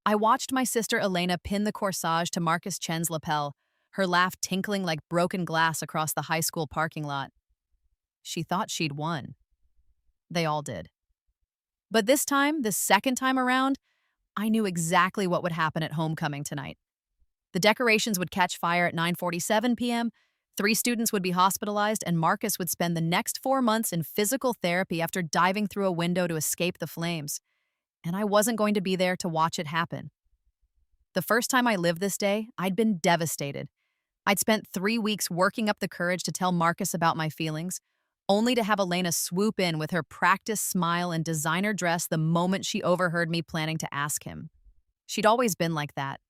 I watched my sister Elena pin the corsage to Marcus Chen's lapel, her laugh tinkling like broken glass across the high school parking lot. She thought she'd won. They all did. But this time, the second time around, I knew exactly what would happen at homecoming tonight. The decorations would catch fire at 9:47 p.m., 3 students would be hospitalized, and Marcus would spend the next 4 months in physical therapy after diving through a window to escape the flames. And I wasn't going to be there to watch it happen. The first time I lived this day, I'd been devastated. I'd spent 3 weeks working up the courage to tell Marcus about my feelings, only to have Elena swoop in with her practiced smile and designer dress the moment she overheard me planning to ask him. She'd always been like that,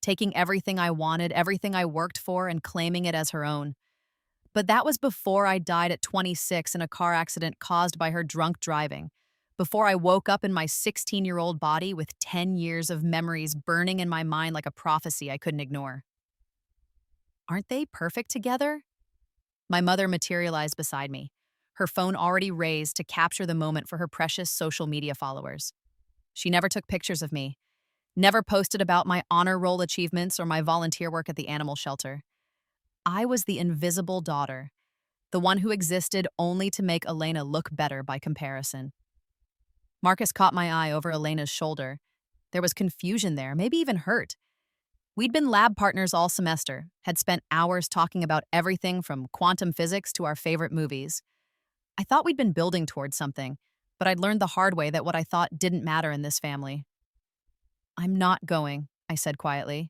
taking everything I wanted, everything I worked for, and claiming it as her own. But that was before I died at 26 in a car accident caused by her drunk driving, before I woke up in my 16-year-old body with 10 years of memories burning in my mind like a prophecy I couldn't ignore. Aren't they perfect together? My mother materialized beside me, her phone already raised to capture the moment for her precious social media followers. She never took pictures of me, never posted about my honor roll achievements or my volunteer work at the animal shelter. I was the invisible daughter, the one who existed only to make Elena look better by comparison. Marcus caught my eye over Elena's shoulder. There was confusion there, maybe even hurt. We'd been lab partners all semester, had spent hours talking about everything from quantum physics to our favorite movies. I thought we'd been building towards something, but I'd learned the hard way that what I thought didn't matter in this family. "I'm not going," I said quietly.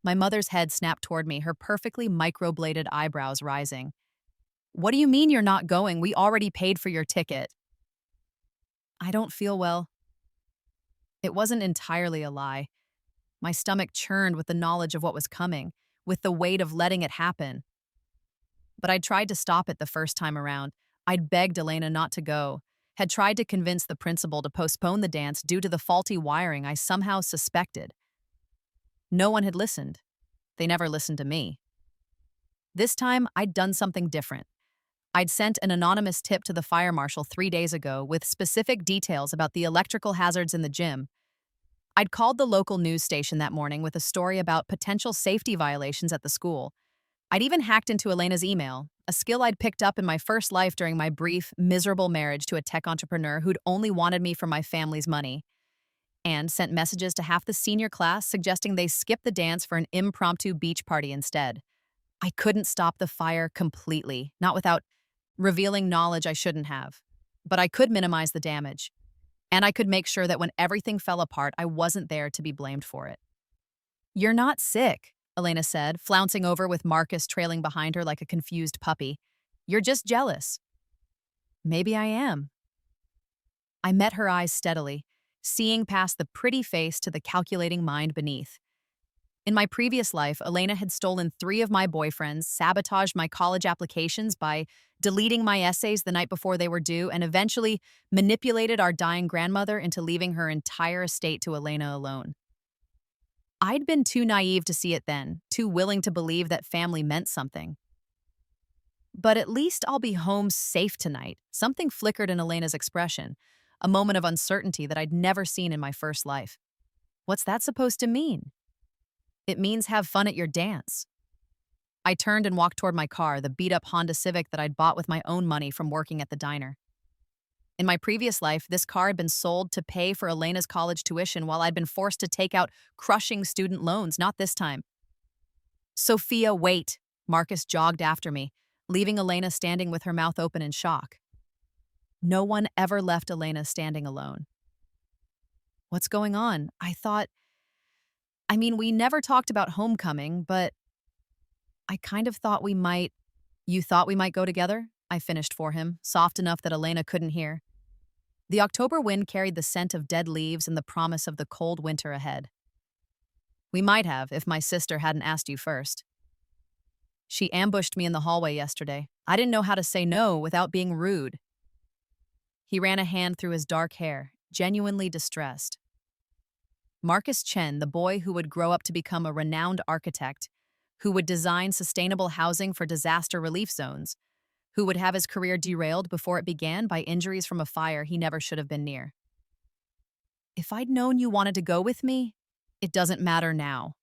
My mother's head snapped toward me, her perfectly microbladed eyebrows rising. "What do you mean you're not going? We already paid for your ticket." "I don't feel well." It wasn't entirely a lie. My stomach churned with the knowledge of what was coming, with the weight of letting it happen. But I'd tried to stop it the first time around. I'd begged Elena not to go, had tried to convince the principal to postpone the dance due to the faulty wiring I somehow suspected. No one had listened. They never listened to me. This time, I'd done something different. I'd sent an anonymous tip to the fire marshal 3 days ago with specific details about the electrical hazards in the gym. I'd called the local news station that morning with a story about potential safety violations at the school. I'd even hacked into Elena's email, a skill I'd picked up in my first life during my brief, miserable marriage to a tech entrepreneur who'd only wanted me for my family's money, and sent messages to half the senior class suggesting they skip the dance for an impromptu beach party instead. I couldn't stop the fire completely, not without revealing knowledge I shouldn't have. But I could minimize the damage. And I could make sure that when everything fell apart, I wasn't there to be blamed for it. "You're not sick," Elena said, flouncing over with Marcus trailing behind her like a confused puppy. "You're just jealous." "Maybe I am." I met her eyes steadily, seeing past the pretty face to the calculating mind beneath. In my previous life, Elena had stolen 3 of my boyfriends, sabotaged my college applications by deleting my essays the night before they were due, and eventually manipulated our dying grandmother into leaving her entire estate to Elena alone. I'd been too naive to see it then, too willing to believe that family meant something. "But at least I'll be home safe tonight." Something flickered in Elena's expression, a moment of uncertainty that I'd never seen in my first life. "What's that supposed to mean?" "It means have fun at your dance." I turned and walked toward my car, the beat-up Honda Civic that I'd bought with my own money from working at the diner. In my previous life, this car had been sold to pay for Elena's college tuition while I'd been forced to take out crushing student loans, not this time. "Sophia, wait!" Marcus jogged after me, leaving Elena standing with her mouth open in shock. No one ever left Elena standing alone. "What's going on?" We never talked about homecoming, but I kind of thought we might. "You thought we might go together?" I finished for him, soft enough that Elena couldn't hear. The October wind carried the scent of dead leaves and the promise of the cold winter ahead. "We might have if my sister hadn't asked you first." "She ambushed me in the hallway yesterday. I didn't know how to say no without being rude." He ran a hand through his dark hair, genuinely distressed. Marcus Chen, the boy who would grow up to become a renowned architect, who would design sustainable housing for disaster relief zones, who would have his career derailed before it began by injuries from a fire he never should have been near. If I'd known you wanted to go with me, it doesn't matter now.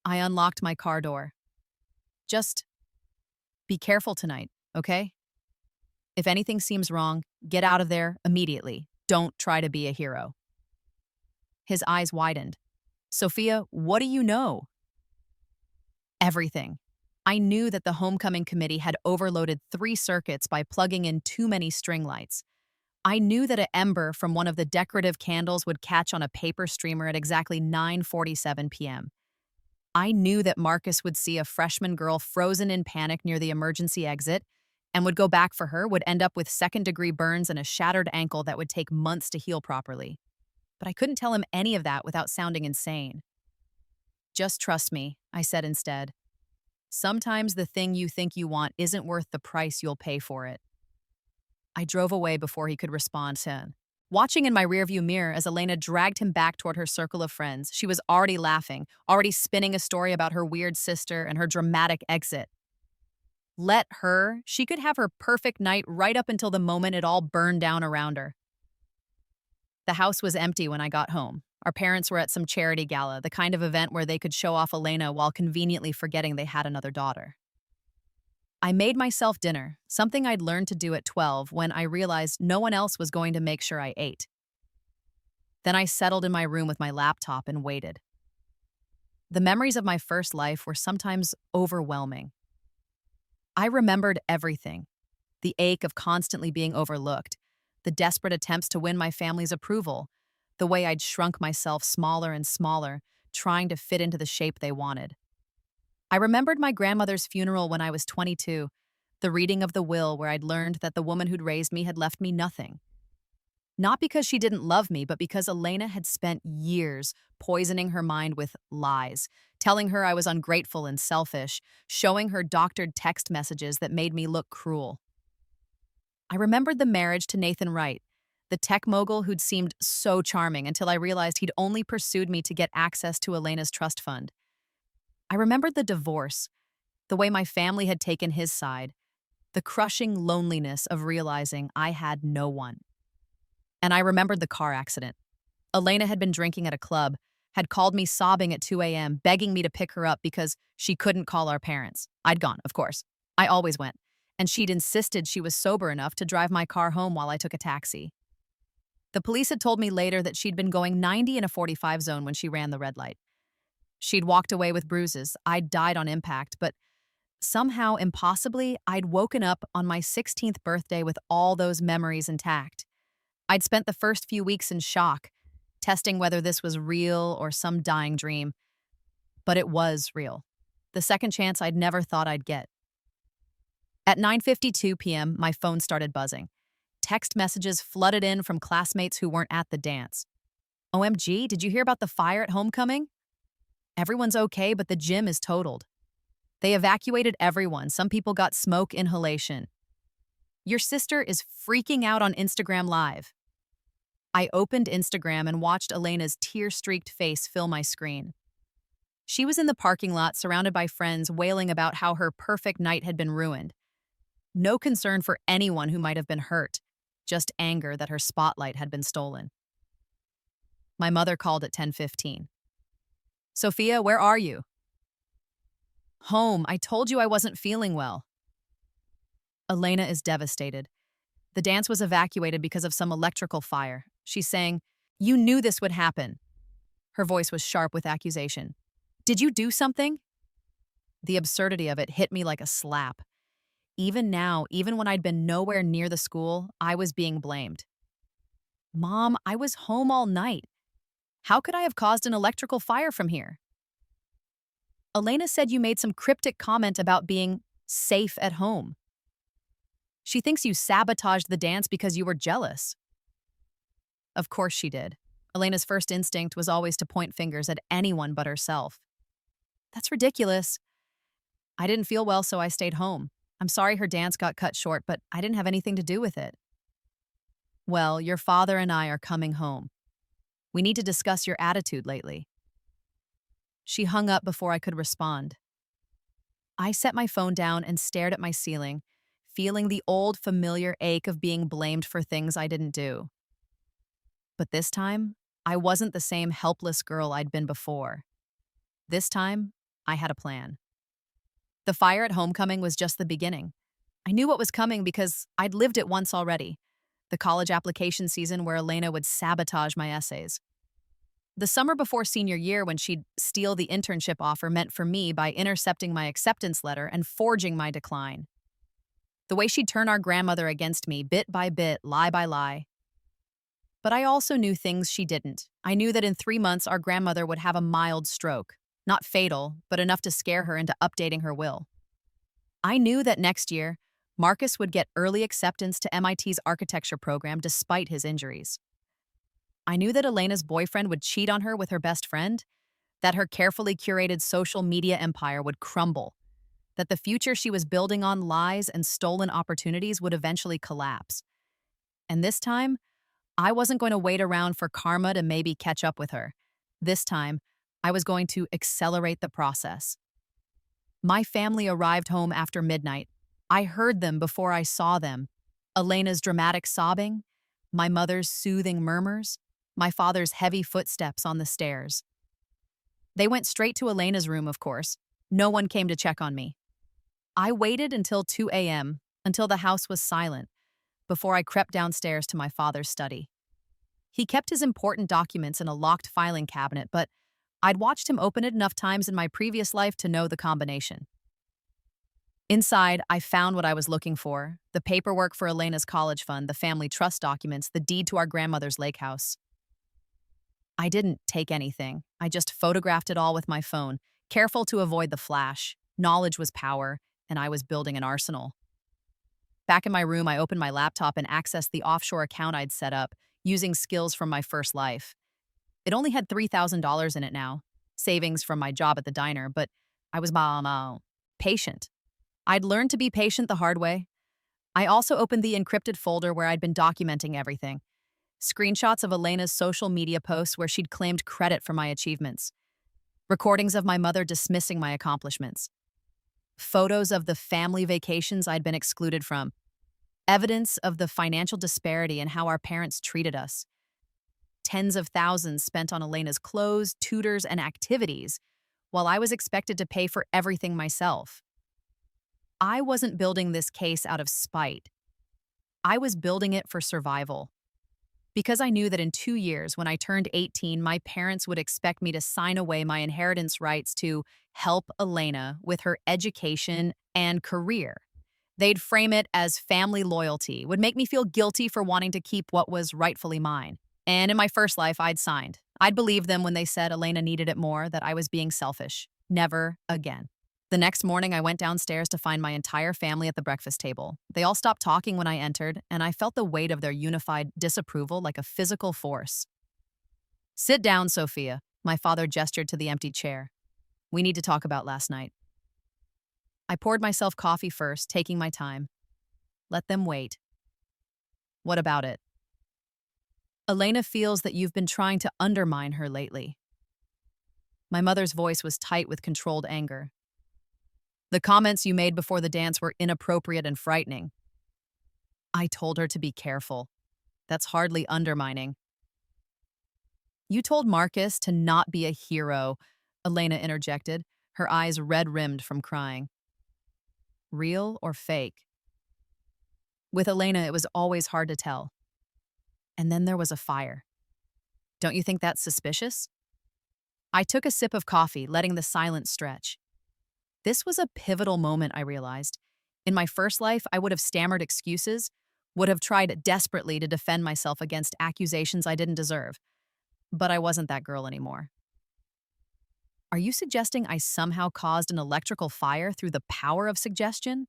I unlocked my car door. Just be careful tonight, okay? If anything seems wrong, get out of there immediately. Don't try to be a hero. His eyes widened. Sophia, what do you know? Everything. I knew that the homecoming committee had overloaded 3 circuits by plugging in too many string lights. I knew that an ember from one of the decorative candles would catch on a paper streamer at exactly 9:47 p.m. I knew that Marcus would see a freshman girl frozen in panic near the emergency exit and would go back for her, would end up with second-degree burns and a shattered ankle that would take months to heal properly. But I couldn't tell him any of that without sounding insane. Just trust me, I said instead. Sometimes the thing you think you want isn't worth the price you'll pay for it. I drove away before he could respond to him. Watching in my rearview mirror as Elena dragged him back toward her circle of friends, she was already laughing, already spinning a story about her weird sister and her dramatic exit. Let her. She could have her perfect night right up until the moment it all burned down around her. The house was empty when I got home. Our parents were at some charity gala, the kind of event where they could show off Elena while conveniently forgetting they had another daughter. I made myself dinner, something I'd learned to do at 12 when I realized no one else was going to make sure I ate. Then I settled in my room with my laptop and waited. The memories of my first life were sometimes overwhelming. I remembered everything. The ache of constantly being overlooked, the desperate attempts to win my family's approval, the way I'd shrunk myself smaller and smaller, trying to fit into the shape they wanted. I remembered my grandmother's funeral when I was 22, the reading of the will where I'd learned that the woman who'd raised me had left me nothing. Not because she didn't love me, but because Elena had spent years poisoning her mind with lies, telling her I was ungrateful and selfish, showing her doctored text messages that made me look cruel. I remembered the marriage to Nathan Wright, the tech mogul who'd seemed so charming until I realized he'd only pursued me to get access to Elena's trust fund. I remembered the divorce, the way my family had taken his side, the crushing loneliness of realizing I had no one. And I remembered the car accident. Elena had been drinking at a club, had called me sobbing at 2 a.m., begging me to pick her up because she couldn't call our parents. I'd gone, of course. I always went. And she'd insisted she was sober enough to drive my car home while I took a taxi. The police had told me later that she'd been going 90 in a 45 zone when she ran the red light. She'd walked away with bruises. I'd died on impact, but somehow, impossibly, I'd woken up on my 16th birthday with all those memories intact. I'd spent the first few weeks in shock, testing whether this was real or some dying dream. But it was real. The second chance I'd never thought I'd get. At 9:52 p.m., my phone started buzzing. Text messages flooded in from classmates who weren't at the dance. OMG, did you hear about the fire at homecoming? Everyone's okay, but the gym is totaled. They evacuated everyone. Some people got smoke inhalation. Your sister is freaking out on Instagram Live. I opened Instagram and watched Elena's tear-streaked face fill my screen. She was in the parking lot surrounded by friends wailing about how her perfect night had been ruined. No concern for anyone who might have been hurt, just anger that her spotlight had been stolen. My mother called at 10:15. Sophia, where are you? Home. I told you I wasn't feeling well. Elena is devastated. The dance was evacuated because of some electrical fire. She's saying, "You knew this would happen." Her voice was sharp with accusation. Did you do something? The absurdity of it hit me like a slap. Even now, even when I'd been nowhere near the school, I was being blamed. Mom, I was home all night. How could I have caused an electrical fire from here? Elena said you made some cryptic comment about being safe at home. She thinks you sabotaged the dance because you were jealous. Of course she did. Elena's first instinct was always to point fingers at anyone but herself. That's ridiculous. I didn't feel well, so I stayed home. I'm sorry her dance got cut short, but I didn't have anything to do with it. Well, your father and I are coming home. We need to discuss your attitude lately. She hung up before I could respond. I set my phone down and stared at my ceiling, feeling the old familiar ache of being blamed for things I didn't do. But this time, I wasn't the same helpless girl I'd been before. This time, I had a plan. The fire at homecoming was just the beginning. I knew what was coming because I'd lived it once already. The college application season where Elena would sabotage my essays. The summer before senior year when she'd steal the internship offer meant for me by intercepting my acceptance letter and forging my decline. The way she'd turn our grandmother against me, bit by bit, lie by lie. But I also knew things she didn't. I knew that in 3 months our grandmother would have a mild stroke. Not fatal, but enough to scare her into updating her will. I knew that next year, Marcus would get early acceptance to MIT's architecture program despite his injuries. I knew that Elena's boyfriend would cheat on her with her best friend, that her carefully curated social media empire would crumble, that the future she was building on lies and stolen opportunities would eventually collapse. And this time, I wasn't going to wait around for karma to maybe catch up with her. This time, I was going to accelerate the process. My family arrived home after midnight. I heard them before I saw them. Elena's dramatic sobbing, my mother's soothing murmurs, my father's heavy footsteps on the stairs. They went straight to Elena's room, of course. No one came to check on me. I waited until 2 a.m., until the house was silent, before I crept downstairs to my father's study. He kept his important documents in a locked filing cabinet, but I'd watched him open it enough times in my previous life to know the combination. Inside, I found what I was looking for: the paperwork for Elena's college fund, the family trust documents, the deed to our grandmother's lake house. I didn't take anything. I just photographed it all with my phone, careful to avoid the flash. Knowledge was power, and I was building an arsenal. Back in my room, I opened my laptop and accessed the offshore account I'd set up, using skills from my first life. It only had $3,000 in it now, savings from my job at the diner, but I was patient. I'd learned to be patient the hard way. I also opened the encrypted folder where I'd been documenting everything. Screenshots of Elena's social media posts where she'd claimed credit for my achievements. Recordings of my mother dismissing my accomplishments. Photos of the family vacations I'd been excluded from. Evidence of the financial disparity and how our parents treated us. Tens of thousands spent on Elena's clothes, tutors, and activities, while I was expected to pay for everything myself. I wasn't building this case out of spite. I was building it for survival. Because I knew that in 2 years, when I turned 18, my parents would expect me to sign away my inheritance rights to help Elena with her education and career. They'd frame it as family loyalty, would make me feel guilty for wanting to keep what was rightfully mine. And in my first life, I'd signed. I'd believed them when they said Elena needed it more, that I was being selfish. Never again. The next morning, I went downstairs to find my entire family at the breakfast table. They all stopped talking when I entered, and I felt the weight of their unified disapproval like a physical force. "Sit down, Sophia," my father gestured to the empty chair. "We need to talk about last night." I poured myself coffee first, taking my time. Let them wait. "What about it?" "Elena feels that you've been trying to undermine her lately." My mother's voice was tight with controlled anger. "The comments you made before the dance were inappropriate and frightening." I told her to be careful. That's hardly undermining. "You told Marcus to not be a hero," Elena interjected, her eyes red-rimmed from crying. Real or fake? With Elena, it was always hard to tell. And then there was a fire. Don't you think that's suspicious? I took a sip of coffee, letting the silence stretch. This was a pivotal moment, I realized. In my first life, I would have stammered excuses, would have tried desperately to defend myself against accusations I didn't deserve. But I wasn't that girl anymore. "Are you suggesting I somehow caused an electrical fire through the power of suggestion?"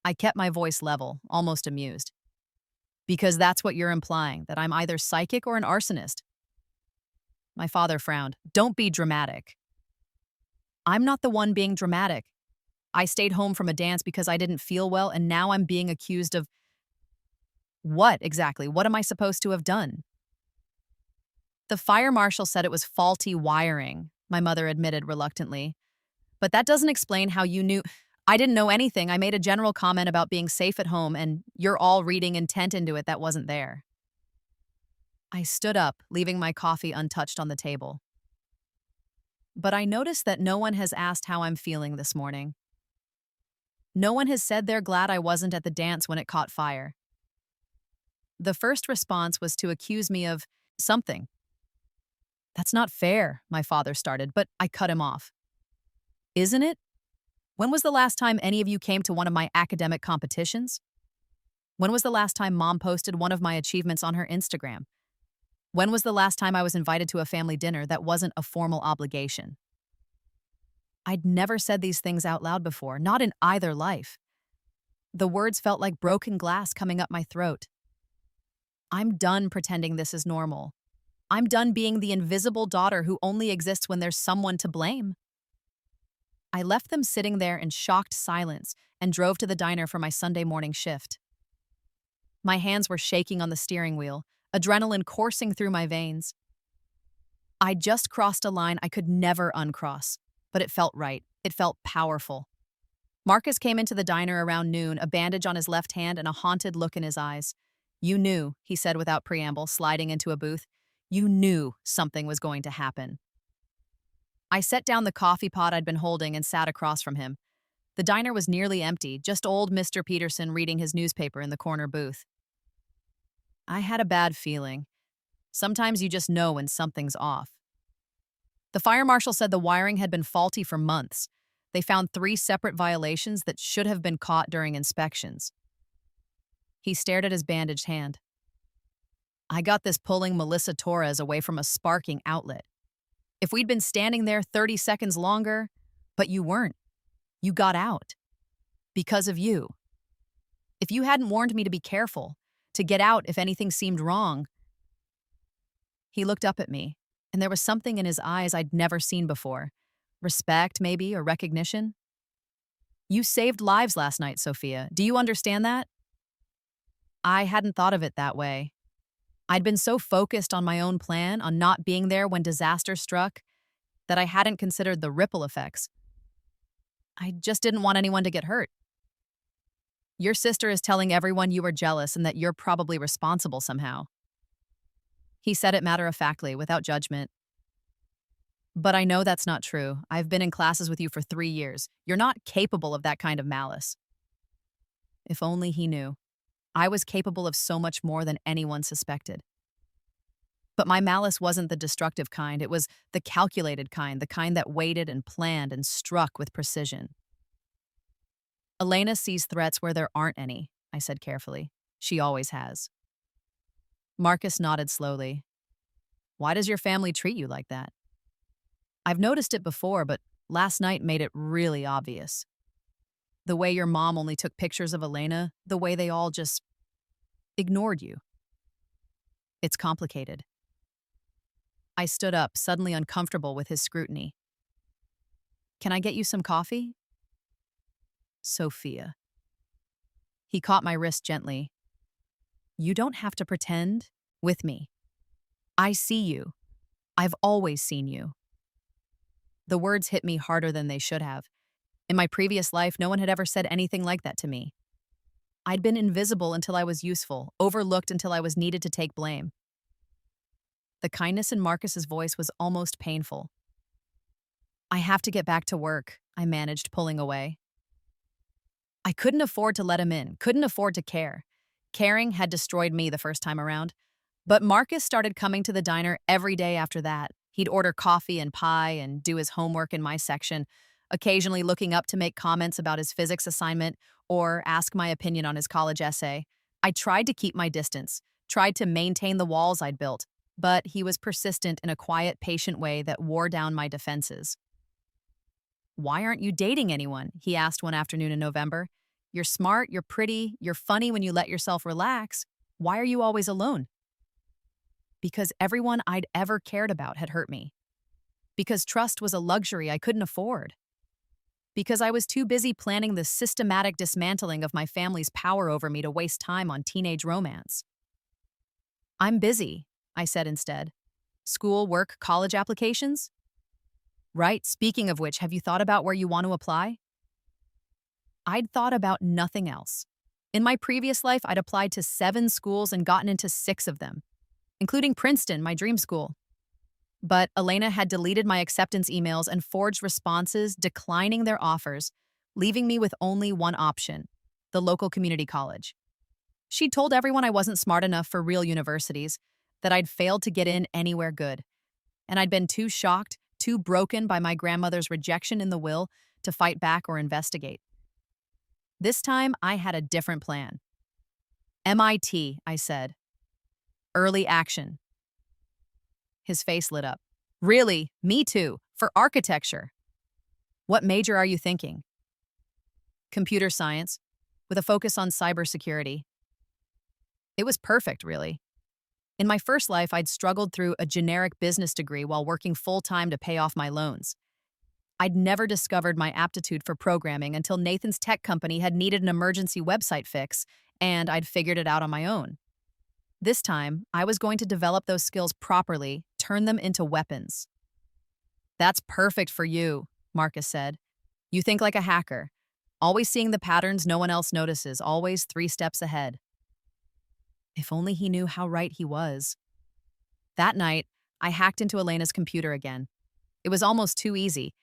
I kept my voice level, almost amused. "Because that's what you're implying, that I'm either psychic or an arsonist." My father frowned. "Don't be dramatic." "I'm not the one being dramatic. I stayed home from a dance because I didn't feel well, and now I'm being accused of—" "What exactly? What am I supposed to have done?" "The fire marshal said it was faulty wiring," my mother admitted reluctantly. "But that doesn't explain how you knew—" "I didn't know anything. I made a general comment about being safe at home, and you're all reading intent into it that wasn't there." I stood up, leaving my coffee untouched on the table. But I noticed that no one has asked how I'm feeling this morning. No one has said they're glad I wasn't at the dance when it caught fire. The first response was to accuse me of something. That's not fair, my father started, but I cut him off. Isn't it? When was the last time any of you came to one of my academic competitions? When was the last time mom posted one of my achievements on her Instagram? When was the last time I was invited to a family dinner that wasn't a formal obligation? I'd never said these things out loud before, not in either life. The words felt like broken glass coming up my throat. I'm done pretending this is normal. I'm done being the invisible daughter who only exists when there's someone to blame. I left them sitting there in shocked silence and drove to the diner for my Sunday morning shift. My hands were shaking on the steering wheel, adrenaline coursing through my veins. I just crossed a line I could never uncross, but it felt right. It felt powerful. Marcus came into the diner around noon, a bandage on his left hand and a haunted look in his eyes. You knew, he said without preamble, sliding into a booth. You knew something was going to happen. I set down the coffee pot I'd been holding and sat across from him. The diner was nearly empty, just old Mr. Peterson reading his newspaper in the corner booth. I had a bad feeling. Sometimes you just know when something's off. The fire marshal said the wiring had been faulty for months. They found 3 separate violations that should have been caught during inspections. He stared at his bandaged hand. I got this pulling Melissa Torres away from a sparking outlet. If we'd been standing there 30 seconds longer, but you weren't. You got out. Because of you. If you hadn't warned me to be careful, to get out if anything seemed wrong. He looked up at me, and there was something in his eyes I'd never seen before. Respect, maybe, or recognition. You saved lives last night, Sophia. Do you understand that? I hadn't thought of it that way. I'd been so focused on my own plan, on not being there when disaster struck, that I hadn't considered the ripple effects. I just didn't want anyone to get hurt. Your sister is telling everyone you were jealous and that you're probably responsible somehow. He said it matter-of-factly, without judgment. But I know that's not true. I've been in classes with you for 3 years. You're not capable of that kind of malice. If only he knew. I was capable of so much more than anyone suspected. But my malice wasn't the destructive kind. It was the calculated kind, the kind that waited and planned and struck with precision. Elena sees threats where there aren't any, I said carefully. She always has. Marcus nodded slowly. Why does your family treat you like that? I've noticed it before, but last night made it really obvious. The way your mom only took pictures of Elena, the way they all just ignored you. It's complicated. I stood up, suddenly uncomfortable with his scrutiny. Can I get you some coffee? Sophia. He caught my wrist gently. You don't have to pretend with me. I see you. I've always seen you. The words hit me harder than they should have. In my previous life, no one had ever said anything like that to me. I'd been invisible until I was useful, overlooked until I was needed to take blame. The kindness in Marcus's voice was almost painful. I have to get back to work, I managed, pulling away. I couldn't afford to let him in, couldn't afford to care. Caring had destroyed me the first time around. But Marcus started coming to the diner every day after that. He'd order coffee and pie and do his homework in my section, occasionally looking up to make comments about his physics assignment or ask my opinion on his college essay. I tried to keep my distance, tried to maintain the walls I'd built, but he was persistent in a quiet, patient way that wore down my defenses. Why aren't you dating anyone? He asked one afternoon in November. You're smart, you're pretty, you're funny when you let yourself relax. Why are you always alone? Because everyone I'd ever cared about had hurt me. Because trust was a luxury I couldn't afford. Because I was too busy planning the systematic dismantling of my family's power over me to waste time on teenage romance. I'm busy, I said instead. School, work, college applications? Right, speaking of which, have you thought about where you want to apply? I'd thought about nothing else. In my previous life, I'd applied to 7 schools and gotten into 6 of them. including Princeton, my dream school. But Elena had deleted my acceptance emails and forged responses declining their offers, leaving me with only one option: the local community college. She'd told everyone I wasn't smart enough for real universities, that I'd failed to get in anywhere good, and I'd been too shocked, too broken by my grandmother's rejection in the will to fight back or investigate. This time, I had a different plan. MIT, I said. Early action. His face lit up. Really? Me too. For architecture. What major are you thinking? Computer science, with a focus on cybersecurity. It was perfect, really. In my first life, I'd struggled through a generic business degree while working full-time to pay off my loans. I'd never discovered my aptitude for programming until Nathan's tech company had needed an emergency website fix, and I'd figured it out on my own. This time, I was going to develop those skills properly, turn them into weapons. That's perfect for you, Marcus said. You think like a hacker, always seeing the patterns no one else notices, always 3 steps ahead. If only he knew how right he was. That night, I hacked into Elena's computer again. It was almost too easy.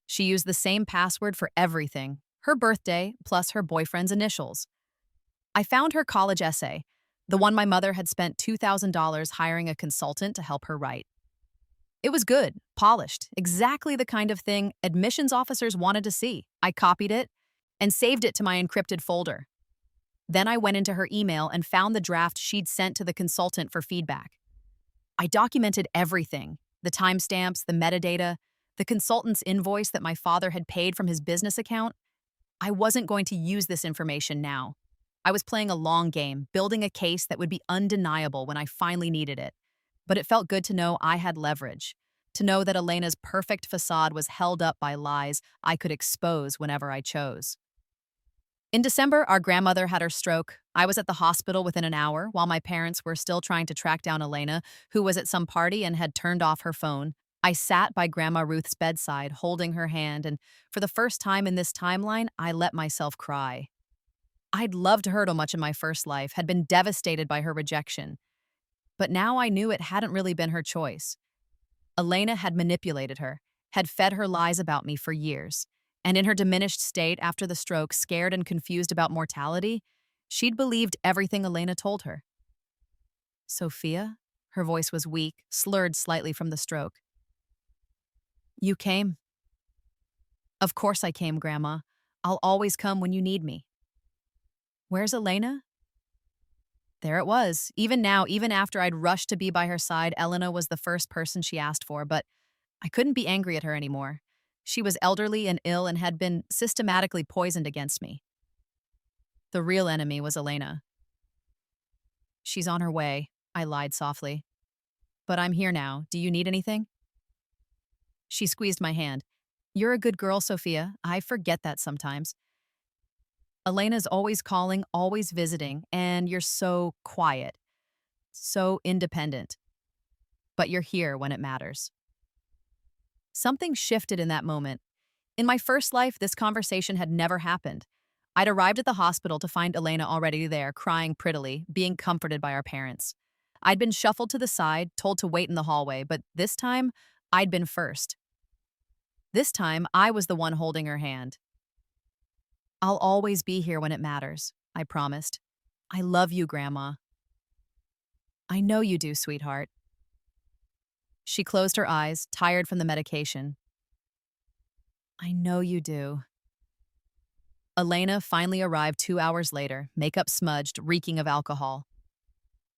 She used the same password for everything, her birthday plus her boyfriend's initials. I found her college essay, the one my mother had spent $2,000 hiring a consultant to help her write. It was good, polished, exactly the kind of thing admissions officers wanted to see. I copied it and saved it to my encrypted folder. Then I went into her email and found the draft she'd sent to the consultant for feedback. I documented everything: the timestamps, the metadata, the consultant's invoice that my father had paid from his business account. I wasn't going to use this information now. I was playing a long game, building a case that would be undeniable when I finally needed it. But it felt good to know I had leverage, to know that Elena's perfect facade was held up by lies I could expose whenever I chose. In December, our grandmother had her stroke. I was at the hospital within an hour while my parents were still trying to track down Elena, who was at some party and had turned off her phone. I sat by Grandma Ruth's bedside, holding her hand, and for the first time in this timeline, I let myself cry. I'd loved Hurdle much in my first life, had been devastated by her rejection. But now I knew it hadn't really been her choice. Elena had manipulated her, had fed her lies about me for years, and in her diminished state after the stroke, scared and confused about mortality, she'd believed everything Elena told her. Sophia? Her voice was weak, slurred slightly from the stroke. You came. Of course I came, Grandma. I'll always come when you need me. Where's Elena? There it was. Even now, even after I'd rushed to be by her side, Elena was the first person she asked for, but I couldn't be angry at her anymore. She was elderly and ill and had been systematically poisoned against me. The real enemy was Elena. She's on her way, I lied softly. But I'm here now. Do you need anything? She squeezed my hand. You're a good girl, Sophia. I forget that sometimes. Elena's always calling, always visiting, and you're so quiet, so independent. But you're here when it matters. Something shifted in that moment. In my first life, this conversation had never happened. I'd arrived at the hospital to find Elena already there, crying prettily, being comforted by our parents. I'd been shuffled to the side, told to wait in the hallway, but this time, I'd been first. This time, I was the one holding her hand. I'll always be here when it matters, I promised. I love you, Grandma. I know you do, sweetheart. She closed her eyes, tired from the medication. I know you do. Elena finally arrived 2 hours later, makeup smudged, reeking of alcohol.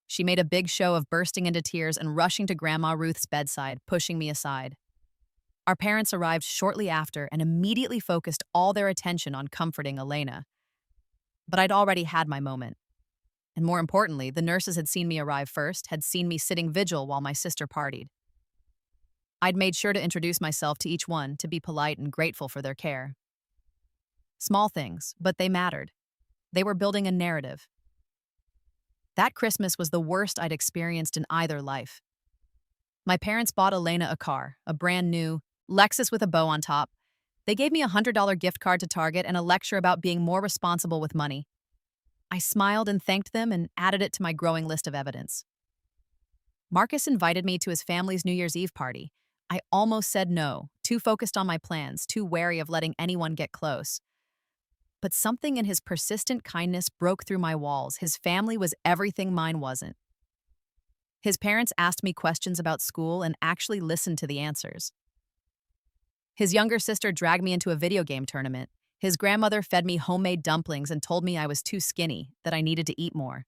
She made a big show of bursting into tears and rushing to Grandma Ruth's bedside, pushing me aside. Our parents arrived shortly after and immediately focused all their attention on comforting Elena. But I'd already had my moment. And more importantly, the nurses had seen me arrive first, had seen me sitting vigil while my sister partied. I'd made sure to introduce myself to each one, to be polite and grateful for their care. Small things, but they mattered. They were building a narrative. That Christmas was the worst I'd experienced in either life. My parents bought Elena a car, a brand new Lexus with a bow on top. They gave me a $100 gift card to Target and a lecture about being more responsible with money. I smiled and thanked them and added it to my growing list of evidence. Marcus invited me to his family's New Year's Eve party. I almost said no, too focused on my plans, too wary of letting anyone get close. But something in his persistent kindness broke through my walls. His family was everything mine wasn't. His parents asked me questions about school and actually listened to the answers. His younger sister dragged me into a video game tournament. His grandmother fed me homemade dumplings and told me I was too skinny, that I needed to eat more.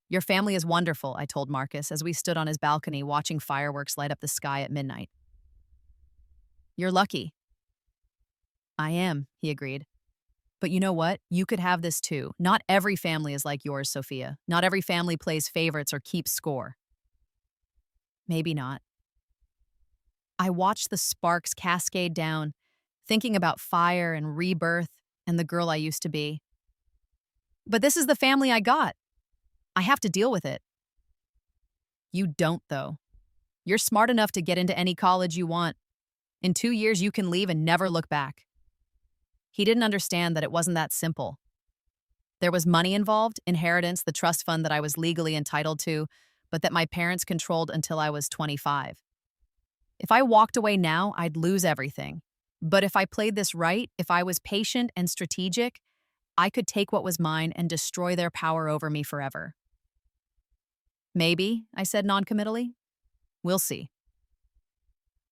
Your family is wonderful, I told Marcus as we stood on his balcony watching fireworks light up the sky at midnight. You're lucky. I am, he agreed. But you know what? You could have this too. Not every family is like yours, Sophia. Not every family plays favorites or keeps score. Maybe not. I watched the sparks cascade down, thinking about fire and rebirth and the girl I used to be. But this is the family I got. I have to deal with it. You don't, though. You're smart enough to get into any college you want. In 2 years, you can leave and never look back. He didn't understand that it wasn't that simple. There was money involved, inheritance, the trust fund that I was legally entitled to, but that my parents controlled until I was 25. If I walked away now, I'd lose everything. But if I played this right, if I was patient and strategic, I could take what was mine and destroy their power over me forever. Maybe, I said noncommittally. We'll see.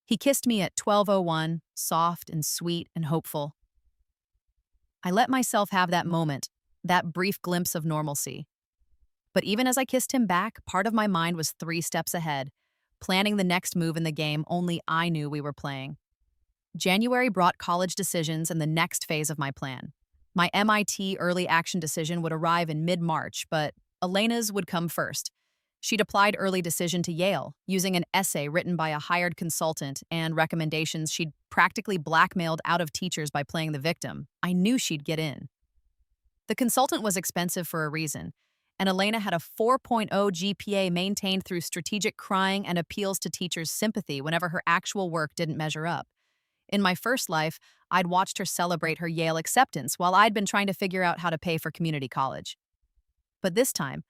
He kissed me at 12:01, soft and sweet and hopeful. I let myself have that moment, that brief glimpse of normalcy. But even as I kissed him back, part of my mind was 3 steps ahead, planning the next move in the game only I knew we were playing. January brought college decisions and the next phase of my plan. My MIT early action decision would arrive in mid-March, but Elena's would come first. She'd applied early decision to Yale, using an essay written by a hired consultant and recommendations she'd practically blackmailed out of teachers by playing the victim. I knew she'd get in. The consultant was expensive for a reason, and Elena had a 4.0 GPA maintained through strategic crying and appeals to teachers' sympathy whenever her actual work didn't measure up. In my first life, I'd watched her celebrate her Yale acceptance while I'd been trying to figure out how to pay for community college. But this time,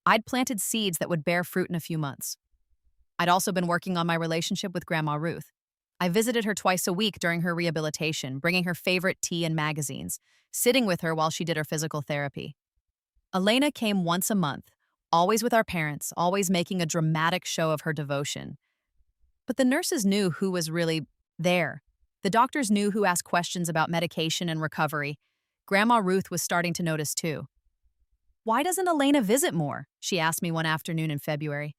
I'd planted seeds that would bear fruit in a few months. I'd also been working on my relationship with Grandma Ruth. I visited her twice a week during her rehabilitation, bringing her favorite tea and magazines, sitting with her while she did her physical therapy. Elena came once a month, always with our parents, always making a dramatic show of her devotion. But the nurses knew who was really there. The doctors knew who asked questions about medication and recovery. Grandma Ruth was starting to notice too. Why doesn't Elena visit more? She asked me one afternoon in February.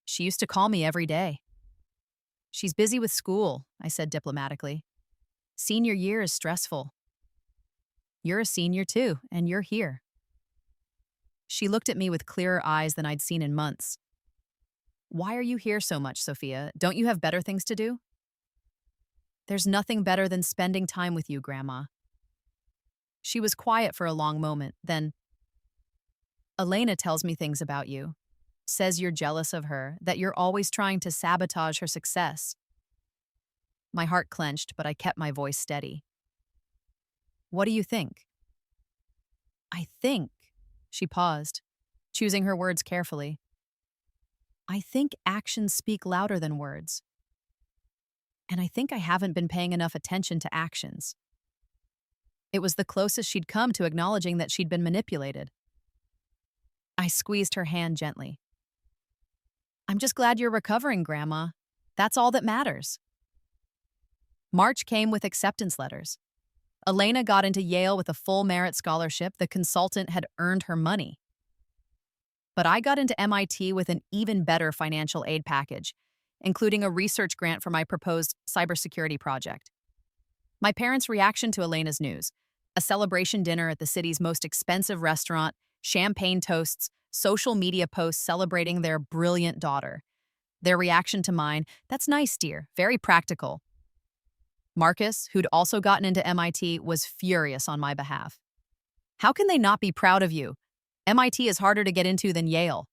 She used to call me every day. She's busy with school, I said diplomatically. Senior year is stressful. You're a senior too, and you're here. She looked at me with clearer eyes than I'd seen in months. Why are you here so much, Sophia? Don't you have better things to do? There's nothing better than spending time with you, Grandma. She was quiet for a long moment, then, Elena tells me things about you, says you're jealous of her, that you're always trying to sabotage her success. My heart clenched, but I kept my voice steady. What do you think? I think, she paused, choosing her words carefully. I think actions speak louder than words. And I think I haven't been paying enough attention to actions. It was the closest she'd come to acknowledging that she'd been manipulated. I squeezed her hand gently. I'm just glad you're recovering, Grandma. That's all that matters. March came with acceptance letters. Elena got into Yale with a full merit scholarship. The consultant had earned her money. But I got into MIT with an even better financial aid package, including a research grant for my proposed cybersecurity project. My parents' reaction to Elena's news: a celebration dinner at the city's most expensive restaurant, champagne toasts, social media posts celebrating their brilliant daughter. Their reaction to mine: that's nice, dear, very practical. Marcus, who'd also gotten into MIT, was furious on my behalf. How can they not be proud of you? MIT is harder to get into than Yale.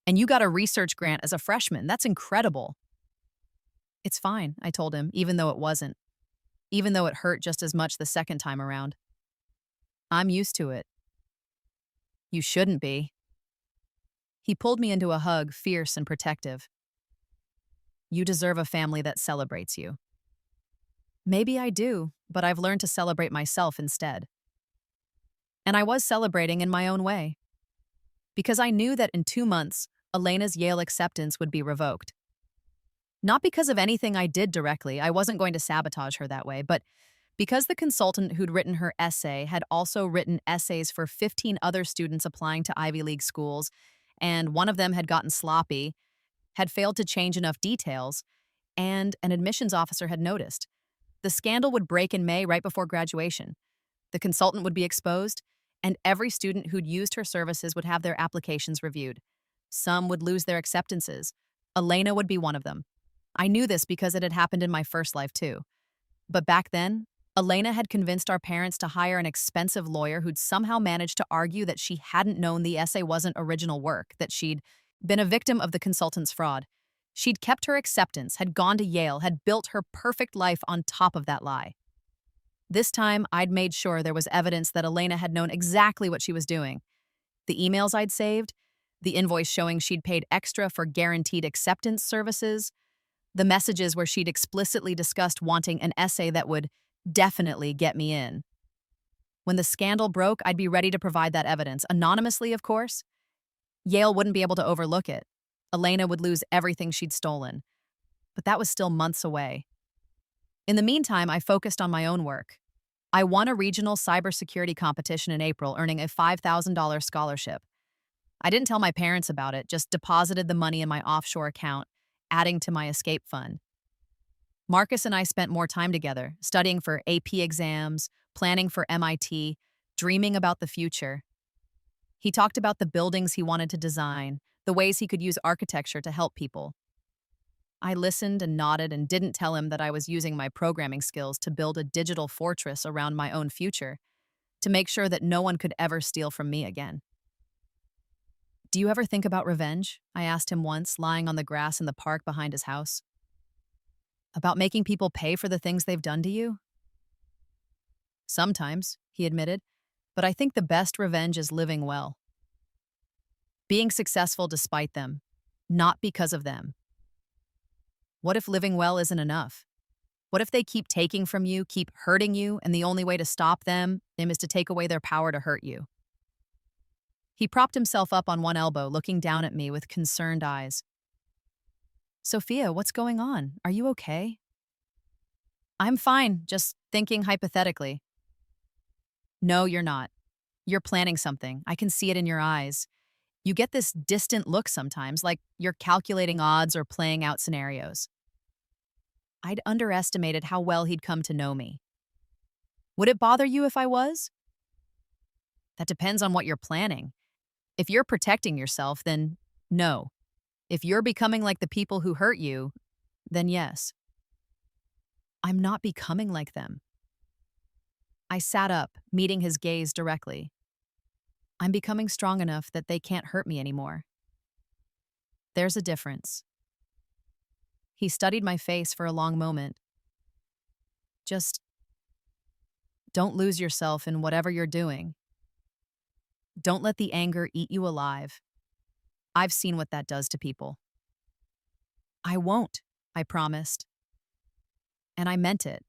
And you got a research grant as a freshman. That's incredible. It's fine, I told him, even though it wasn't. Even though it hurt just as much the second time around. I'm used to it. You shouldn't be. He pulled me into a hug, fierce and protective. You deserve a family that celebrates you. Maybe I do, but I've learned to celebrate myself instead. And I was celebrating in my own way. Because I knew that in 2 months, Elena's Yale acceptance would be revoked. Not because of anything I did directly, I wasn't going to sabotage her that way, but because the consultant who'd written her essay had also written essays for 15 other students applying to Ivy League schools, and one of them had gotten sloppy, had failed to change enough details, and an admissions officer had noticed. The scandal would break in May right before graduation. The consultant would be exposed, and every student who'd used her services would have their applications reviewed. Some would lose their acceptances. Elena would be one of them. I knew this because it had happened in my first life too. But back then, Elena had convinced our parents to hire an expensive lawyer who'd somehow managed to argue that she hadn't known the essay wasn't original work, that she'd been a victim of the consultant's fraud. She'd kept her acceptance, had gone to Yale, had built her perfect life on top of that lie. This time, I'd made sure there was evidence that Elena had known exactly what she was doing. The emails I'd saved, the invoice showing she'd paid extra for guaranteed acceptance services, the messages where she'd explicitly discussed wanting an essay that would definitely get me in. When the scandal broke, I'd be ready to provide that evidence, anonymously, of course. Yale wouldn't be able to overlook it. Elena would lose everything she'd stolen. But that was still months away. In the meantime, I focused on my own work. I won a regional cybersecurity competition in April, earning a $5,000 scholarship. I didn't tell my parents about it, just deposited the money in my offshore account, adding to my escape fund. Marcus and I spent more time together, studying for AP exams, planning for MIT, dreaming about the future. He talked about the buildings he wanted to design, the ways he could use architecture to help people. I listened and nodded and didn't tell him that I was using my programming skills to build a digital fortress around my own future, to make sure that no one could ever steal from me again. Do you ever think about revenge? I asked him once, lying on the grass in the park behind his house. About making people pay for the things they've done to you? Sometimes, he admitted, but I think the best revenge is living well. Being successful despite them, not because of them. What if living well isn't enough? What if they keep taking from you, keep hurting you, and the only way to stop them is to take away their power to hurt you? He propped himself up on one elbow, looking down at me with concerned eyes. Sophia, what's going on? Are you okay? I'm fine, just thinking hypothetically. No, you're not. You're planning something. I can see it in your eyes. You get this distant look sometimes, like you're calculating odds or playing out scenarios. I'd underestimated how well he'd come to know me. Would it bother you if I was? That depends on what you're planning. If you're protecting yourself, then no. If you're becoming like the people who hurt you, then yes. I'm not becoming like them. I sat up, meeting his gaze directly. I'm becoming strong enough that they can't hurt me anymore. There's a difference. He studied my face for a long moment. Just don't lose yourself in whatever you're doing. Don't let the anger eat you alive. I've seen what that does to people. I won't, I promised. And I meant it.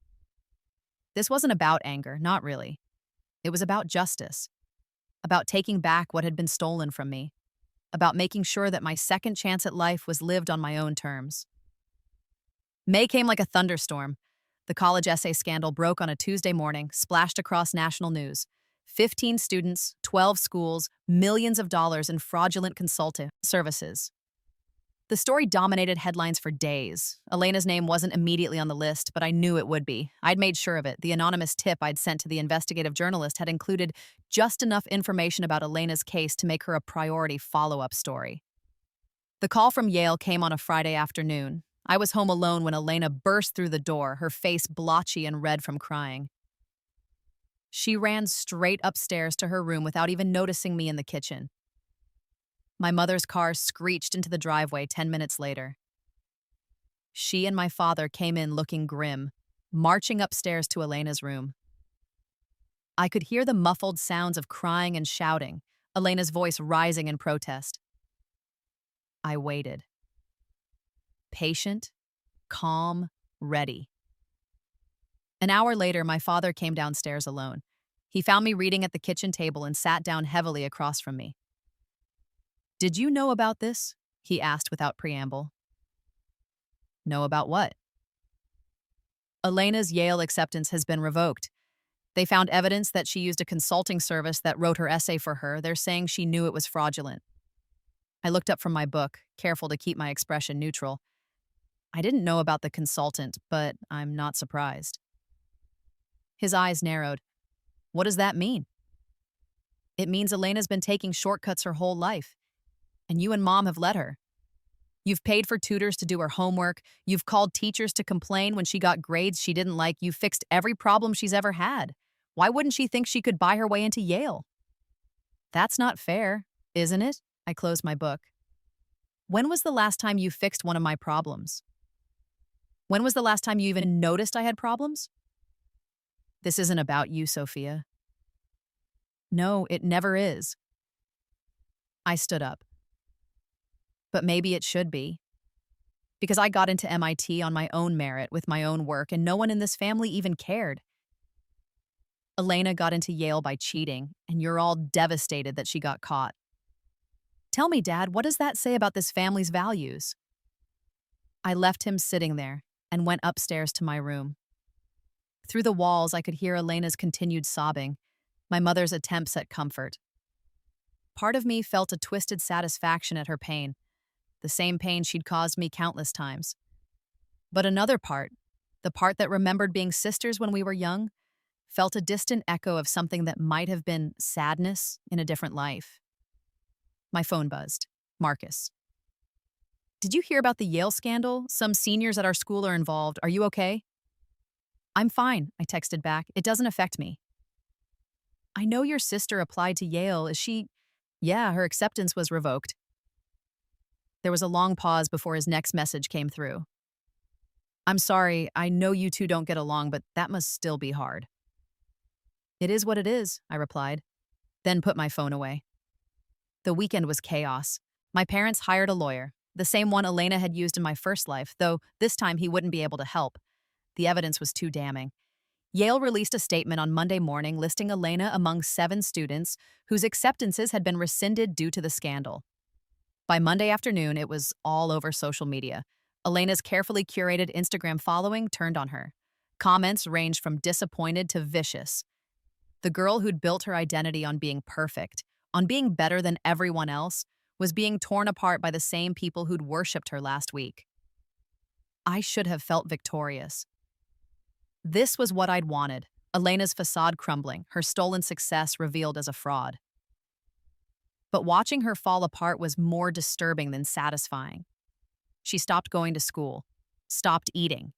This wasn't about anger, not really. It was about justice. About taking back what had been stolen from me. About making sure that my second chance at life was lived on my own terms. May came like a thunderstorm. The college essay scandal broke on a Tuesday morning, splashed across national news. 15 students, 12 schools, millions of dollars in fraudulent consulting services. The story dominated headlines for days. Elena's name wasn't immediately on the list, but I knew it would be. I'd made sure of it. The anonymous tip I'd sent to the investigative journalist had included just enough information about Elena's case to make her a priority follow-up story. The call from Yale came on a Friday afternoon. I was home alone when Elena burst through the door, her face blotchy and red from crying. She ran straight upstairs to her room without even noticing me in the kitchen. My mother's car screeched into the driveway 10 minutes later. She and my father came in looking grim, marching upstairs to Elena's room. I could hear the muffled sounds of crying and shouting, Elena's voice rising in protest. I waited. Patient, calm, ready. An hour later, my father came downstairs alone. He found me reading at the kitchen table and sat down heavily across from me. "Did you know about this?" he asked without preamble. "Know about what?" "Elena's Yale acceptance has been revoked. They found evidence that she used a consulting service that wrote her essay for her. They're saying she knew it was fraudulent." I looked up from my book, careful to keep my expression neutral. I didn't know about the consultant, but I'm not surprised. His eyes narrowed. "What does that mean?" "It means Elena's been taking shortcuts her whole life, and you and Mom have let her. You've paid for tutors to do her homework. You've called teachers to complain when she got grades she didn't like. You fixed every problem she's ever had. Why wouldn't she think she could buy her way into Yale?" "That's not fair, isn't it?" I closed my book. "When was the last time you fixed one of my problems? When was the last time you even noticed I had problems?" "This isn't about you, Sophia." "No, it never is." I stood up. "But maybe it should be. Because I got into MIT on my own merit with my own work, and no one in this family even cared. Elena got into Yale by cheating, and you're all devastated that she got caught. Tell me, Dad, what does that say about this family's values?" I left him sitting there and went upstairs to my room. Through the walls, I could hear Elena's continued sobbing, my mother's attempts at comfort. Part of me felt a twisted satisfaction at her pain, the same pain she'd caused me countless times. But another part, the part that remembered being sisters when we were young, felt a distant echo of something that might have been sadness in a different life. My phone buzzed. Marcus. "Did you hear about the Yale scandal? Some seniors at our school are involved. Are you okay?" "I'm fine," I texted back. "It doesn't affect me." "I know your sister applied to Yale. Is she—" "Yeah, her acceptance was revoked." There was a long pause before his next message came through. "I'm sorry, I know you two don't get along, but that must still be hard." "It is what it is," I replied, then put my phone away. The weekend was chaos. My parents hired a lawyer, the same one Elena had used in my first life, though this time he wouldn't be able to help. The evidence was too damning. Yale released a statement on Monday morning listing Elena among 7 students whose acceptances had been rescinded due to the scandal. By Monday afternoon, it was all over social media. Elena's carefully curated Instagram following turned on her. Comments ranged from disappointed to vicious. The girl who'd built her identity on being perfect, on being better than everyone else, was being torn apart by the same people who'd worshipped her last week. I should have felt victorious. This was what I'd wanted, Elena's facade crumbling, her stolen success revealed as a fraud. But watching her fall apart was more disturbing than satisfying. She stopped going to school, stopped eating,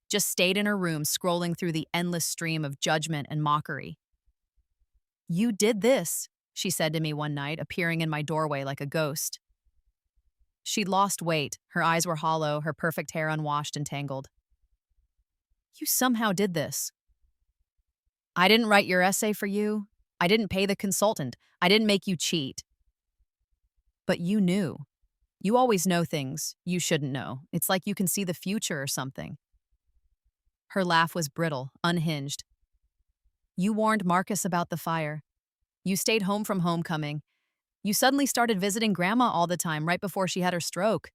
just stayed in her room scrolling through the endless stream of judgment and mockery. "You did this," she said to me one night, appearing in my doorway like a ghost. She'd lost weight, her eyes were hollow, her perfect hair unwashed and tangled. "You somehow did this." "I didn't write your essay for you. I didn't pay the consultant. I didn't make you cheat." "But you knew. You always know things you shouldn't know. It's like you can see the future or something." Her laugh was brittle, unhinged. "You warned Marcus about the fire. You stayed home from homecoming. You suddenly started visiting Grandma all the time right before she had her stroke.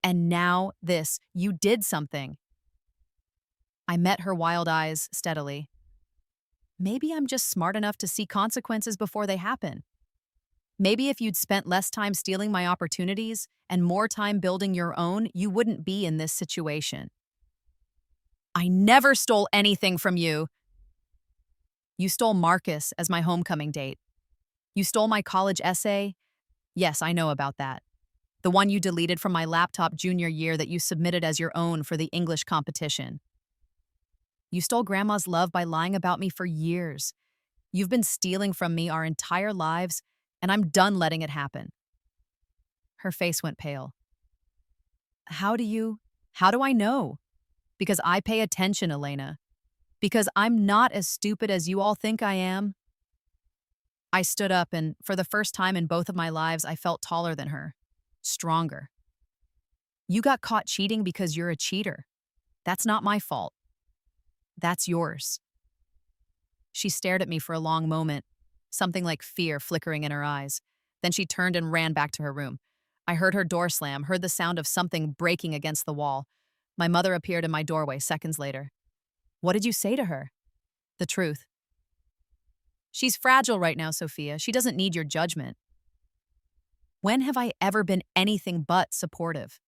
And now this. You did something." I met her wild eyes steadily. "Maybe I'm just smart enough to see consequences before they happen. Maybe if you'd spent less time stealing my opportunities and more time building your own, you wouldn't be in this situation." "I never stole anything from you." "You stole Marcus as my homecoming date. You stole my college essay. Yes, I know about that. The one you deleted from my laptop junior year that you submitted as your own for the English competition. You stole Grandma's love by lying about me for years. You've been stealing from me our entire lives, and I'm done letting it happen." Her face went pale. How do I know?" "Because I pay attention, Elena. Because I'm not as stupid as you all think I am." I stood up, and for the first time in both of my lives, I felt taller than her, stronger. You got caught cheating because you're a cheater. That's not my fault. That's yours. She stared at me for a long moment, something like fear flickering in her eyes. Then she turned and ran back to her room. I heard her door slam, heard the sound of something breaking against the wall. My mother appeared in my doorway seconds later. What did you say to her? The truth. She's fragile right now, Sophia. She doesn't need your judgment. When have I ever been anything but supportive?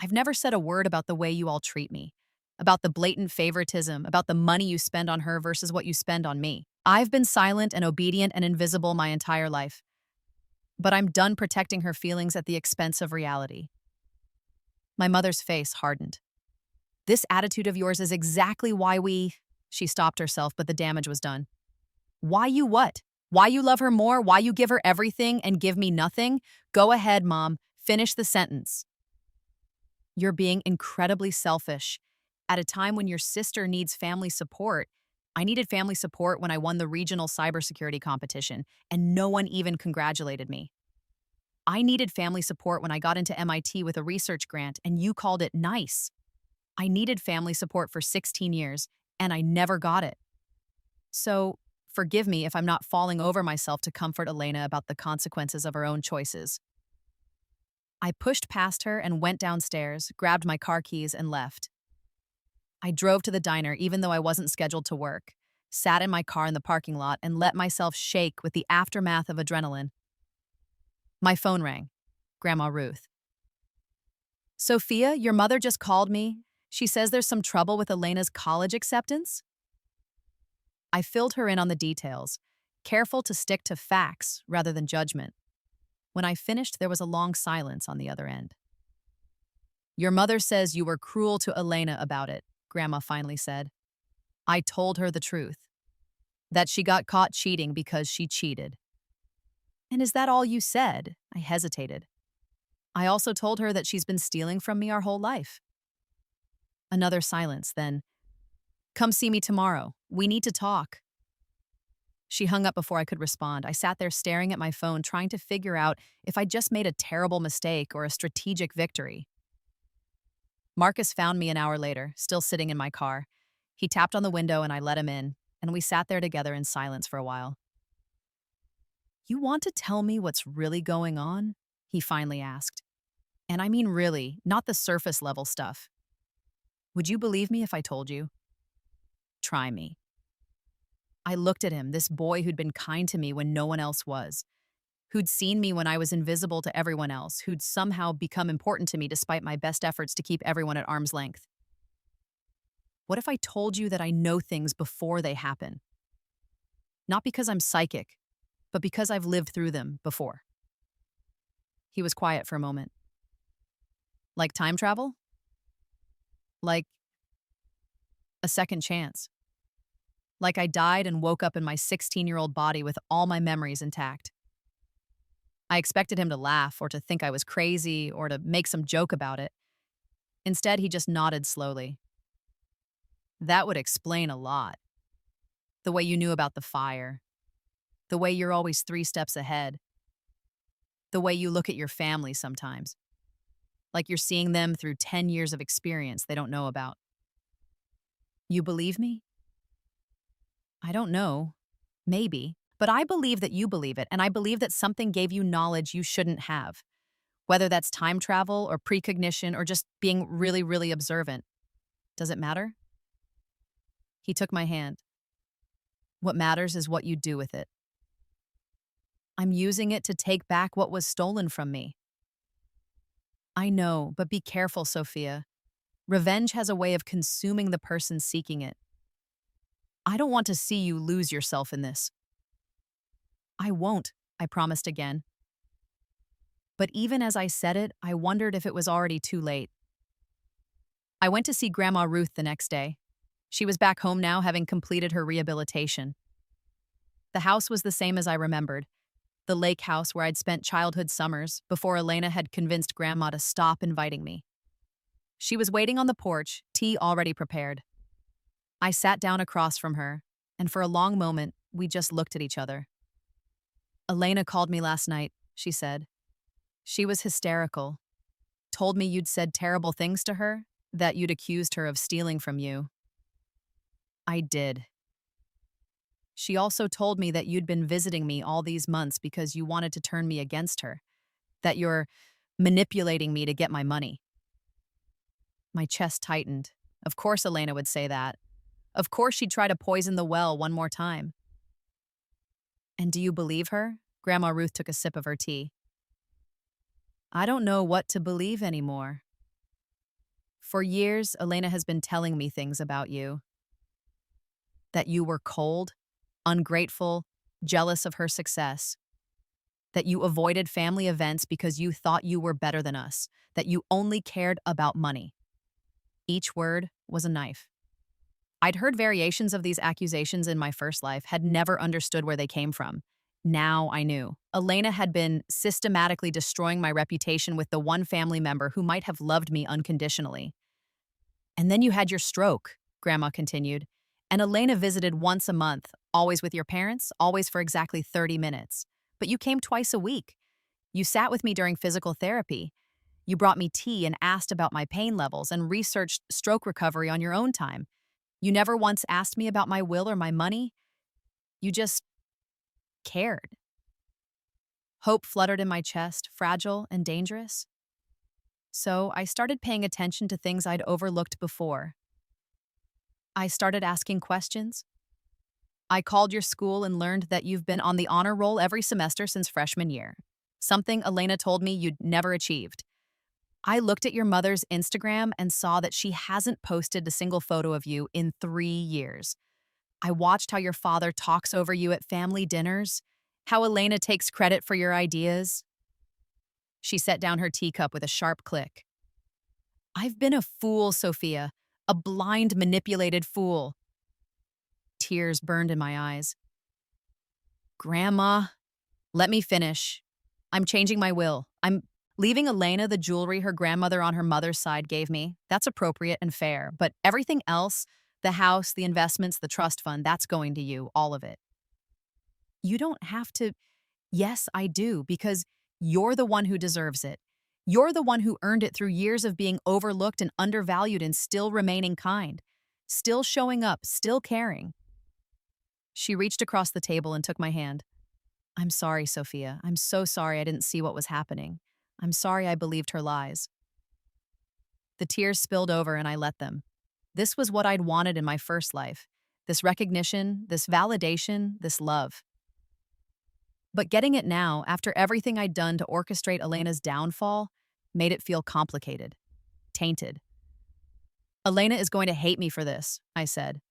I've never said a word about the way you all treat me, about the blatant favoritism, about the money you spend on her versus what you spend on me. I've been silent and obedient and invisible my entire life. But I'm done protecting her feelings at the expense of reality. My mother's face hardened. This attitude of yours is exactly why we... She stopped herself, but the damage was done. Why you what? Why you love her more? Why you give her everything and give me nothing? Go ahead, Mom. Finish the sentence. You're being incredibly selfish. At a time when your sister needs family support, I needed family support when I won the regional cybersecurity competition, and no one even congratulated me. I needed family support when I got into MIT with a research grant, and you called it nice. I needed family support for 16 years, and I never got it. So, forgive me if I'm not falling over myself to comfort Elena about the consequences of her own choices. I pushed past her and went downstairs, grabbed my car keys, and left. I drove to the diner even though I wasn't scheduled to work, sat in my car in the parking lot, and let myself shake with the aftermath of adrenaline. My phone rang. Grandma Ruth. Sophia, your mother just called me. She says there's some trouble with Elena's college acceptance. I filled her in on the details, careful to stick to facts rather than judgment. When I finished, there was a long silence on the other end. Your mother says you were cruel to Elena about it, Grandma finally said. I told her the truth, that she got caught cheating because she cheated. And is that all you said? I hesitated. I also told her that she's been stealing from me our whole life. Another silence, then, come see me tomorrow. We need to talk. She hung up before I could respond. I sat there staring at my phone, trying to figure out if I'd just made a terrible mistake or a strategic victory. Marcus found me an hour later, still sitting in my car. He tapped on the window and I let him in, and we sat there together in silence for a while. You want to tell me what's really going on? He finally asked. And I mean really, not the surface level stuff. Would you believe me if I told you? Try me. I looked at him, this boy who'd been kind to me when no one else was, who'd seen me when I was invisible to everyone else, who'd somehow become important to me despite my best efforts to keep everyone at arm's length. What if I told you that I know things before they happen? Not because I'm psychic, but because I've lived through them before. He was quiet for a moment. Like time travel? Like a second chance. Like I died and woke up in my 16-year-old body with all my memories intact. I expected him to laugh or to think I was crazy or to make some joke about it. Instead, he just nodded slowly. That would explain a lot. The way you knew about the fire. The way you're always 3 steps ahead. The way you look at your family sometimes. Like you're seeing them through 10 years of experience they don't know about. You believe me? I don't know. Maybe. But I believe that you believe it, and I believe that something gave you knowledge you shouldn't have. Whether that's time travel or precognition or just being really, really observant. Does it matter? He took my hand. What matters is what you do with it. I'm using it to take back what was stolen from me. I know, but be careful, Sophia. Revenge has a way of consuming the person seeking it. I don't want to see you lose yourself in this. I won't, I promised again. But even as I said it, I wondered if it was already too late. I went to see Grandma Ruth the next day. She was back home now, having completed her rehabilitation. The house was the same as I remembered, the lake house where I'd spent childhood summers before Elena had convinced Grandma to stop inviting me. She was waiting on the porch, tea already prepared. I sat down across from her, and for a long moment, we just looked at each other. Elena called me last night, she said. She was hysterical. told me you'd said terrible things to her, that you'd accused her of stealing from you. I did. She also told me that you'd been visiting me all these months because you wanted to turn me against her, that you're manipulating me to get my money. My chest tightened. Of course Elena would say that. Of course she'd try to poison the well one more time. And do you believe her? Grandma Ruth took a sip of her tea. I don't know what to believe anymore. For years, Elena has been telling me things about you. That you were cold, ungrateful, jealous of her success. That you avoided family events because you thought you were better than us. That you only cared about money. Each word was a knife. I'd heard variations of these accusations in my first life, had never understood where they came from. Now I knew. Elena had been systematically destroying my reputation with the one family member who might have loved me unconditionally. And then you had your stroke, Grandma continued. And Elena visited once a month, always with your parents, always for exactly 30 minutes. But you came twice a week. You sat with me during physical therapy. You brought me tea and asked about my pain levels and researched stroke recovery on your own time. You never once asked me about my will or my money. You just cared. Hope fluttered in my chest, fragile and dangerous. So I started paying attention to things I'd overlooked before. I started asking questions. I called your school and learned that you've been on the honor roll every semester since freshman year, something Elena told me you'd never achieved. I looked at your mother's Instagram and saw that she hasn't posted a single photo of you in 3 years. I watched how your father talks over you at family dinners, how Elena takes credit for your ideas. She set down her teacup with a sharp click. I've been a fool, Sophia, a blind, manipulated fool. Tears burned in my eyes. Grandma, let me finish. I'm changing my will. I'm leaving Elena the jewelry her grandmother on her mother's side gave me. That's appropriate and fair. But everything else, the house, the investments, the trust fund, that's going to you, all of it. You don't have to. Yes, I do, because you're the one who deserves it. You're the one who earned it through years of being overlooked and undervalued and still remaining kind, still showing up, still caring. She reached across the table and took my hand. I'm sorry, Sophia. I'm so sorry I didn't see what was happening. I'm sorry I believed her lies. The tears spilled over and I let them. This was what I'd wanted in my first life. This recognition, this validation, this love. But getting it now, after everything I'd done to orchestrate Elena's downfall, made it feel complicated, tainted. Elena is going to hate me for this, I said.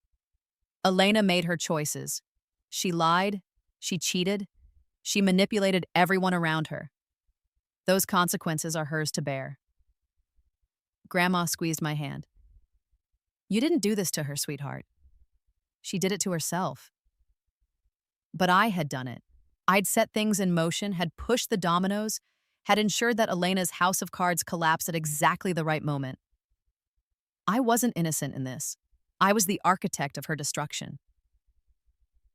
Elena made her choices. She lied, she cheated, she manipulated everyone around her. Those consequences are hers to bear. Grandma squeezed my hand. You didn't do this to her, sweetheart. She did it to herself. But I had done it. I'd set things in motion, had pushed the dominoes, had ensured that Elena's house of cards collapsed at exactly the right moment. I wasn't innocent in this. I was the architect of her destruction.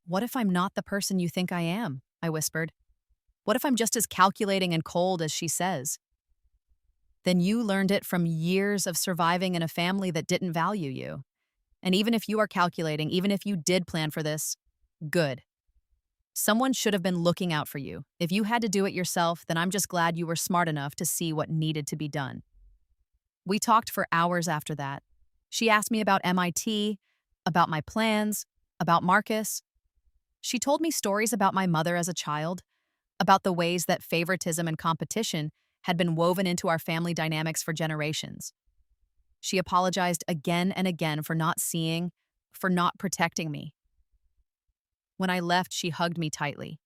What if I'm not the person you think I am? I whispered. What if I'm just as calculating and cold as she says? Then you learned it from years of surviving in a family that didn't value you. And even if you are calculating, even if you did plan for this, good. Someone should have been looking out for you. If you had to do it yourself, then I'm just glad you were smart enough to see what needed to be done. We talked for hours after that. She asked me about MIT, about my plans, about Marcus. She told me stories about my mother as a child, about the ways that favoritism and competition had been woven into our family dynamics for generations. She apologized again and again for not seeing, for not protecting me. When I left, she hugged me tightly.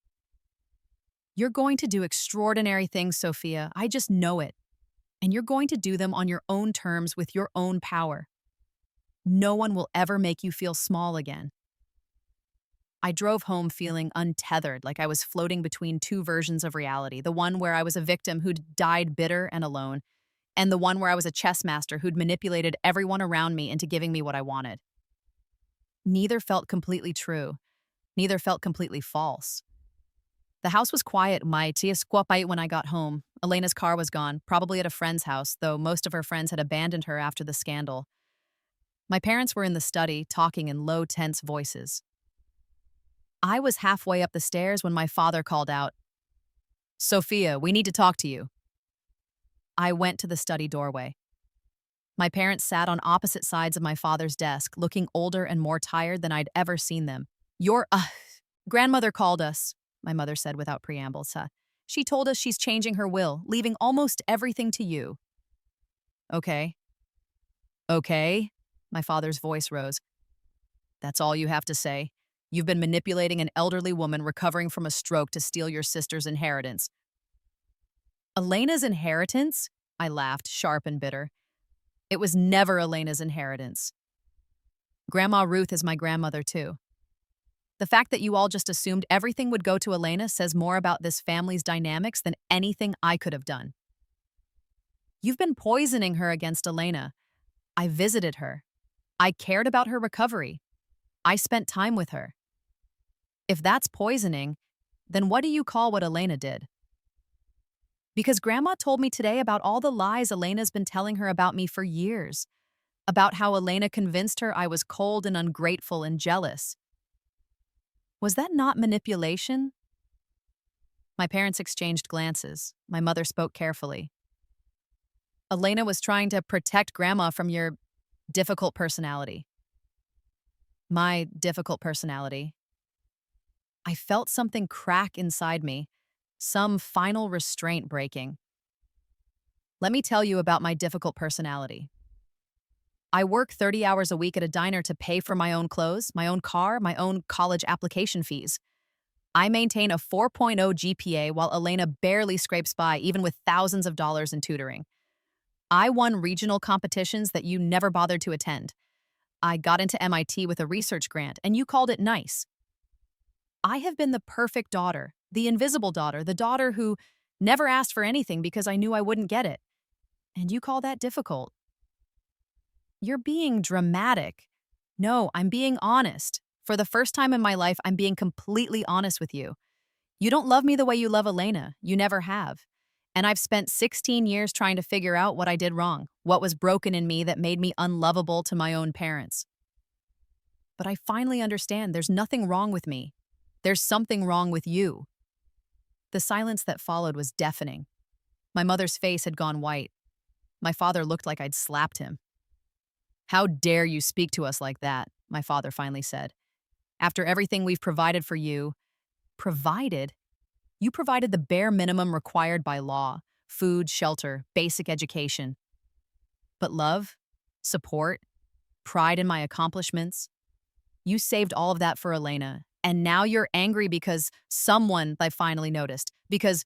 You're going to do extraordinary things, Sophia. I just know it. And you're going to do them on your own terms with your own power. No one will ever make you feel small again. I drove home feeling untethered, like I was floating between two versions of reality, the one where I was a victim who'd died bitter and alone, and the one where I was a chess master who'd manipulated everyone around me into giving me what I wanted. Neither felt completely true. Neither felt completely false. The house was quiet, my tia squapite when I got home. Elena's car was gone, probably at a friend's house, though most of her friends had abandoned her after the scandal. My parents were in the study, talking in low, tense voices. I was halfway up the stairs when my father called out, "Sophia, we need to talk to you." I went to the study doorway. My parents sat on opposite sides of my father's desk, looking older and more tired than I'd ever seen them. Your, grandmother called us, my mother said without preambles. She told us she's changing her will, leaving almost everything to you. Okay. Okay, my father's voice rose. That's all you have to say. You've been manipulating an elderly woman recovering from a stroke to steal your sister's inheritance. Elena's inheritance? I laughed, sharp and bitter. It was never Elena's inheritance. Grandma Ruth is my grandmother, too. The fact that you all just assumed everything would go to Elena says more about this family's dynamics than anything I could have done. You've been poisoning her against Elena. I visited her. I cared about her recovery. I spent time with her. If that's poisoning, then what do you call what Elena did? Because Grandma told me today about all the lies Elena's been telling her about me for years. About how Elena convinced her I was cold and ungrateful and jealous. Was that not manipulation? My parents exchanged glances. My mother spoke carefully. Elena was trying to protect Grandma from your difficult personality. My difficult personality. I felt something crack inside me, some final restraint breaking. Let me tell you about my difficult personality. I work 30 hours a week at a diner to pay for my own clothes, my own car, my own college application fees. I maintain a 4.0 GPA while Elena barely scrapes by, even with thousands of dollars in tutoring. I won regional competitions that you never bothered to attend. I got into MIT with a research grant, and you called it nice. I have been the perfect daughter, the invisible daughter, the daughter who never asked for anything because I knew I wouldn't get it. And you call that difficult. You're being dramatic. No, I'm being honest. For the first time in my life, I'm being completely honest with you. You don't love me the way you love Elena. You never have. And I've spent 16 years trying to figure out what I did wrong, what was broken in me that made me unlovable to my own parents. But I finally understand there's nothing wrong with me. There's something wrong with you. The silence that followed was deafening. My mother's face had gone white. My father looked like I'd slapped him. "How dare you speak to us like that?" my father finally said. "After everything we've provided for you." Provided? You provided the bare minimum required by law: food, shelter, basic education. But love, support, pride in my accomplishments, you saved all of that for Elena. And now you're angry because someone I finally noticed, because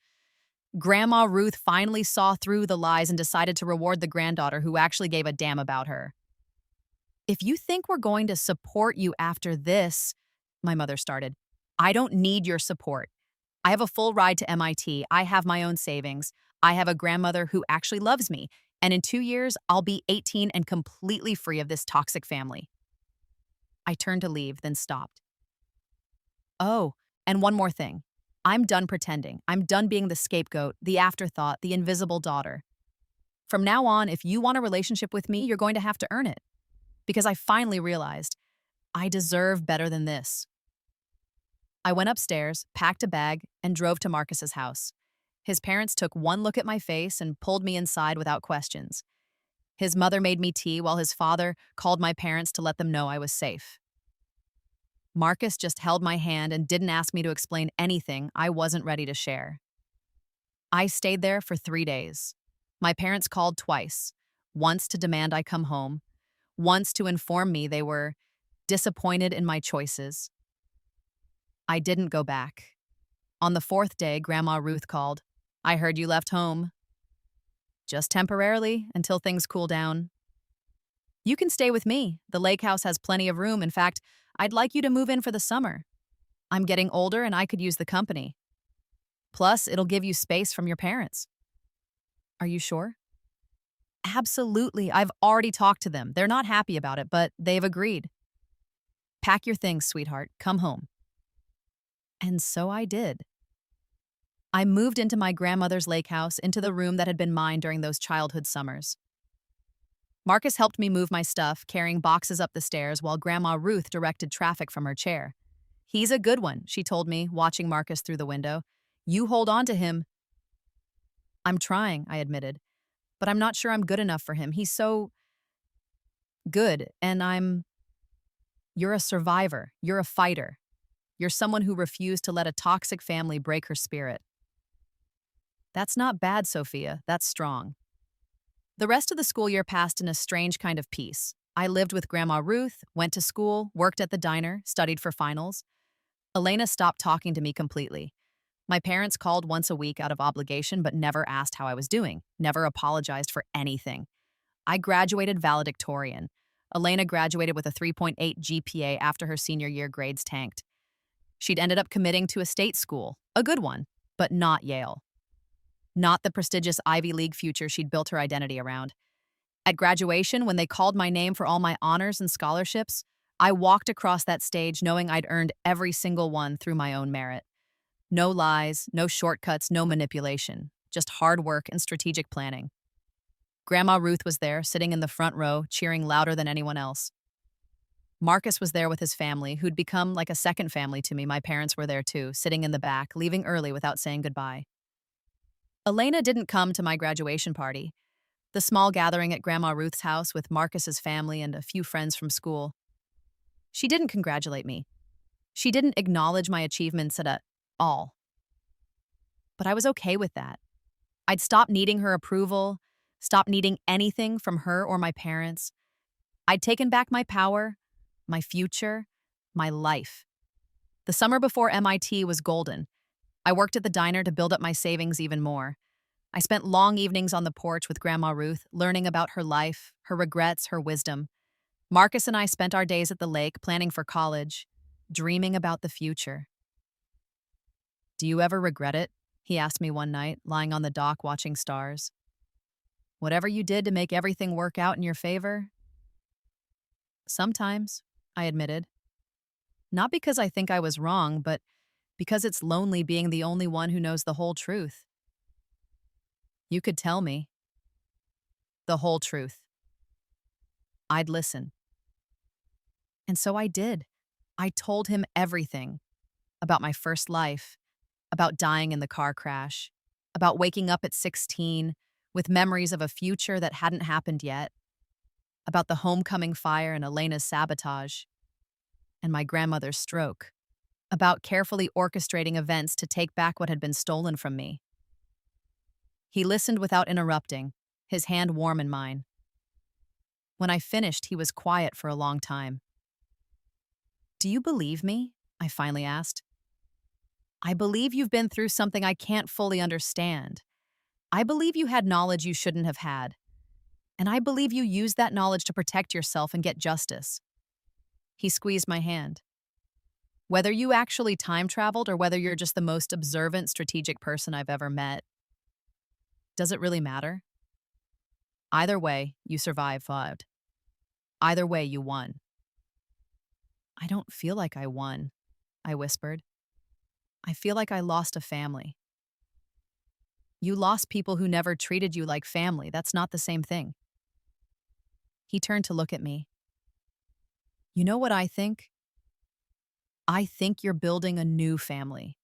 Grandma Ruth finally saw through the lies and decided to reward the granddaughter who actually gave a damn about her. "If you think we're going to support you after this," my mother started, "I don't need your support. I have a full ride to MIT. I have my own savings. I have a grandmother who actually loves me. And in 2 years, I'll be 18 and completely free of this toxic family." I turned to leave, then stopped. Oh, and one more thing. I'm done pretending. I'm done being the scapegoat, the afterthought, the invisible daughter. From now on, if you want a relationship with me, you're going to have to earn it. Because I finally realized I deserve better than this. I went upstairs, packed a bag, and drove to Marcus's house. His parents took one look at my face and pulled me inside without questions. His mother made me tea while his father called my parents to let them know I was safe. Marcus just held my hand and didn't ask me to explain anything I wasn't ready to share. I stayed there for 3 days. My parents called twice, once to demand I come home, once to inform me they were disappointed in my choices. I didn't go back. On the 4th day, Grandma Ruth called. "I heard you left home." "Just temporarily, until things cool down." "You can stay with me. The lake house has plenty of room. In fact, I'd like you to move in for the summer. I'm getting older and I could use the company. Plus, it'll give you space from your parents." "Are you sure?" "Absolutely. I've already talked to them. They're not happy about it, but they've agreed." "Pack your things, sweetheart. Come home." And so I did. I moved into my grandmother's lake house, into the room that had been mine during those childhood summers. Marcus helped me move my stuff, carrying boxes up the stairs while Grandma Ruth directed traffic from her chair. "He's a good one," she told me, watching Marcus through the window. "You hold on to him." "I'm trying," I admitted, "but I'm not sure I'm good enough for him. He's so good, and You're a survivor. You're a fighter. You're someone who refused to let a toxic family break her spirit." "That's not bad, Sophia. That's strong." The rest of the school year passed in a strange kind of peace. I lived with Grandma Ruth, went to school, worked at the diner, studied for finals. Elena stopped talking to me completely. My parents called once a week out of obligation, but never asked how I was doing, never apologized for anything. I graduated valedictorian. Elena graduated with a 3.8 GPA after her senior year grades tanked. She'd ended up committing to a state school, a good one, but not Yale. Not the prestigious Ivy League future she'd built her identity around. At graduation, when they called my name for all my honors and scholarships, I walked across that stage knowing I'd earned every single one through my own merit. No lies, no shortcuts, no manipulation, just hard work and strategic planning. Grandma Ruth was there, sitting in the front row, cheering louder than anyone else. Marcus was there with his family, who'd become like a second family to me. My parents were there too, sitting in the back, leaving early without saying goodbye. Elena didn't come to my graduation party, the small gathering at Grandma Ruth's house with Marcus's family and a few friends from school. She didn't congratulate me. She didn't acknowledge my achievements at all. But I was okay with that. I'd stopped needing her approval, stopped needing anything from her or my parents. I'd taken back my power, my future, my life. The summer before MIT was golden. I worked at the diner to build up my savings even more. I spent long evenings on the porch with Grandma Ruth, learning about her life, her regrets, her wisdom. Marcus and I spent our days at the lake, planning for college, dreaming about the future. "Do you ever regret it?" he asked me one night, lying on the dock watching stars. "Whatever you did to make everything work out in your favor?" "Sometimes," I admitted. "Not because I think I was wrong, but because it's lonely being the only one who knows the whole truth." "You could tell me." "The whole truth." I'd listen. And so I did. I told him everything. About my first life, about dying in the car crash, about waking up at 16 with memories of a future that hadn't happened yet, about the homecoming fire and Elena's sabotage, and my grandmother's stroke, about carefully orchestrating events to take back what had been stolen from me. He listened without interrupting, his hand warm in mine. When I finished, he was quiet for a long time. "Do you believe me?" I finally asked. "I believe you've been through something I can't fully understand. I believe you had knowledge you shouldn't have had. And I believe you used that knowledge to protect yourself and get justice." He squeezed my hand. "Whether you actually time traveled or whether you're just the most observant, strategic person I've ever met, does it really matter? Either way, you survived. Either way, you won." "I don't feel like I won," I whispered. "I feel like I lost a family." "You lost people who never treated you like family. That's not the same thing." He turned to look at me. "You know what I think? I think you're building a new family.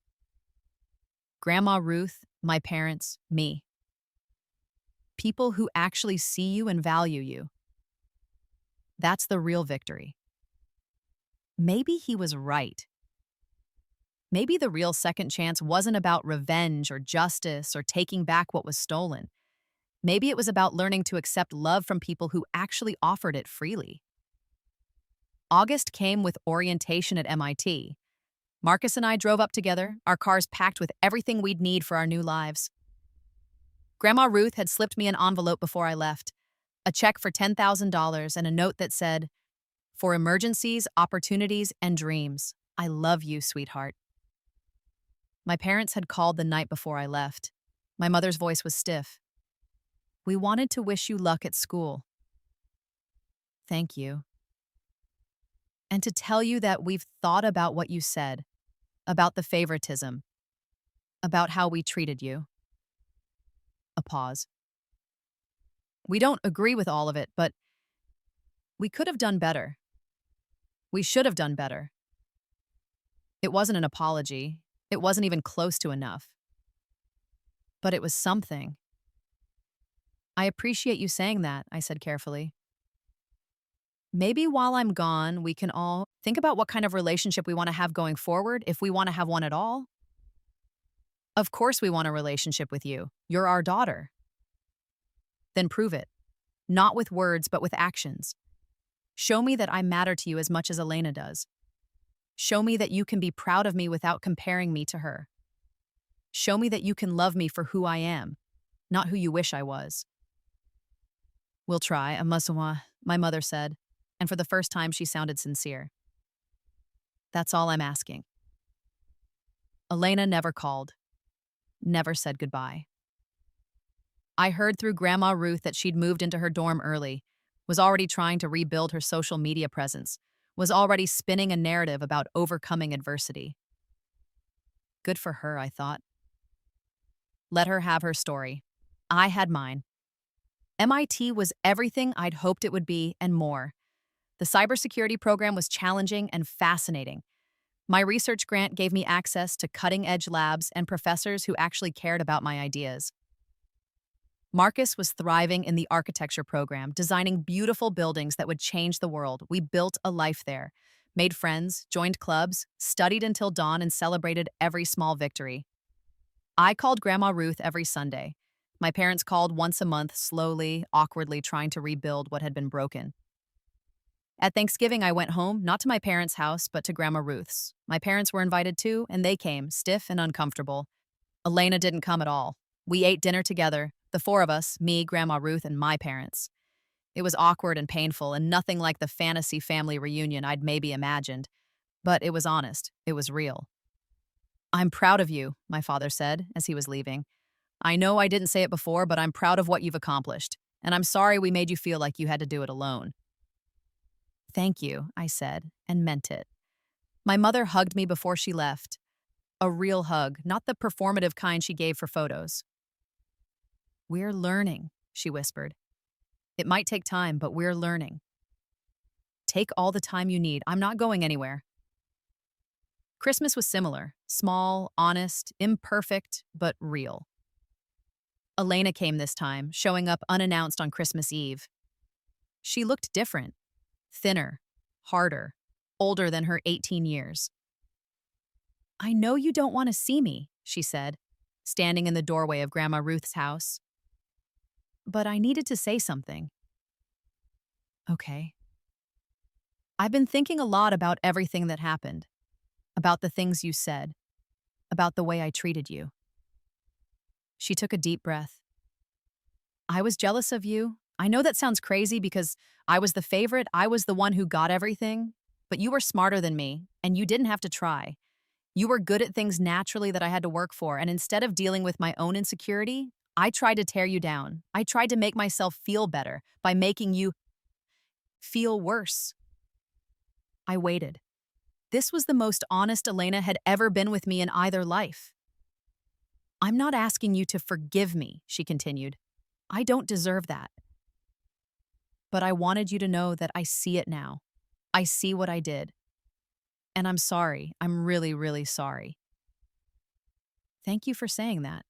Grandma Ruth, my parents, me. People who actually see you and value you. That's the real victory." Maybe he was right. Maybe the real second chance wasn't about revenge or justice or taking back what was stolen. Maybe it was about learning to accept love from people who actually offered it freely. August came with orientation at MIT. Marcus and I drove up together, our cars packed with everything we'd need for our new lives. Grandma Ruth had slipped me an envelope before I left, a check for $10,000 and a note that said, "For emergencies, opportunities, and dreams, I love you, sweetheart." My parents had called the night before I left. My mother's voice was stiff. "We wanted to wish you luck at school." "Thank you. And to tell you that we've thought about what you said, about the favoritism. About how we treated you. A pause. We don't agree with all of it, but we could have done better. We should have done better. It wasn't an apology. It wasn't even close to enough. But it was something. I appreciate you saying that, I said carefully. Maybe while I'm gone, we can all think about what kind of relationship we want to have going forward, if we want to have one at all. Of course we want a relationship with you. You're our daughter. Then prove it. Not with words, but with actions. Show me that I matter to you as much as Elena does. Show me that you can be proud of me without comparing me to her. Show me that you can love me for who I am, not who you wish I was. We'll try, Amasawa, my mother said, and for the first time she sounded sincere. That's all I'm asking. Elena never called, never said goodbye. I heard through Grandma Ruth that she'd moved into her dorm early, was already trying to rebuild her social media presence, was already spinning a narrative about overcoming adversity. Good for her, I thought. Let her have her story. I had mine. MIT was everything I'd hoped it would be and more. The cybersecurity program was challenging and fascinating. My research grant gave me access to cutting-edge labs and professors who actually cared about my ideas. Marcus was thriving in the architecture program, designing beautiful buildings that would change the world. We built a life there, made friends, joined clubs, studied until dawn, and celebrated every small victory. I called Grandma Ruth every Sunday. My parents called once a month, slowly, awkwardly trying to rebuild what had been broken. At Thanksgiving, I went home, not to my parents' house, but to Grandma Ruth's. My parents were invited too, and they came, stiff and uncomfortable. Elena didn't come at all. We ate dinner together, the four of us, me, Grandma Ruth, and my parents. It was awkward and painful, and nothing like the fantasy family reunion I'd maybe imagined. But it was honest. It was real. I'm proud of you, my father said as he was leaving. I know I didn't say it before, but I'm proud of what you've accomplished, and I'm sorry we made you feel like you had to do it alone. Thank you, I said, and meant it. My mother hugged me before she left. A real hug, not the performative kind she gave for photos. We're learning, she whispered. It might take time, but we're learning. Take all the time you need. I'm not going anywhere. Christmas was similar, small, honest, imperfect, but real. Elena came this time, showing up unannounced on Christmas Eve. She looked different, thinner, harder, older than her 18 years. I know you don't want to see me, she said, standing in the doorway of Grandma Ruth's house. But I needed to say something. Okay. I've been thinking a lot about everything that happened, about the things you said, about the way I treated you. She took a deep breath. I was jealous of you. I know that sounds crazy because I was the favorite, I was the one who got everything, but you were smarter than me, and you didn't have to try. You were good at things naturally that I had to work for, and instead of dealing with my own insecurity, I tried to tear you down. I tried to make myself feel better by making you feel worse. I waited. This was the most honest Elena had ever been with me in either life. I'm not asking you to forgive me, she continued. I don't deserve that. But I wanted you to know that I see it now. I see what I did. And I'm sorry. I'm really, really sorry. Thank you for saying that.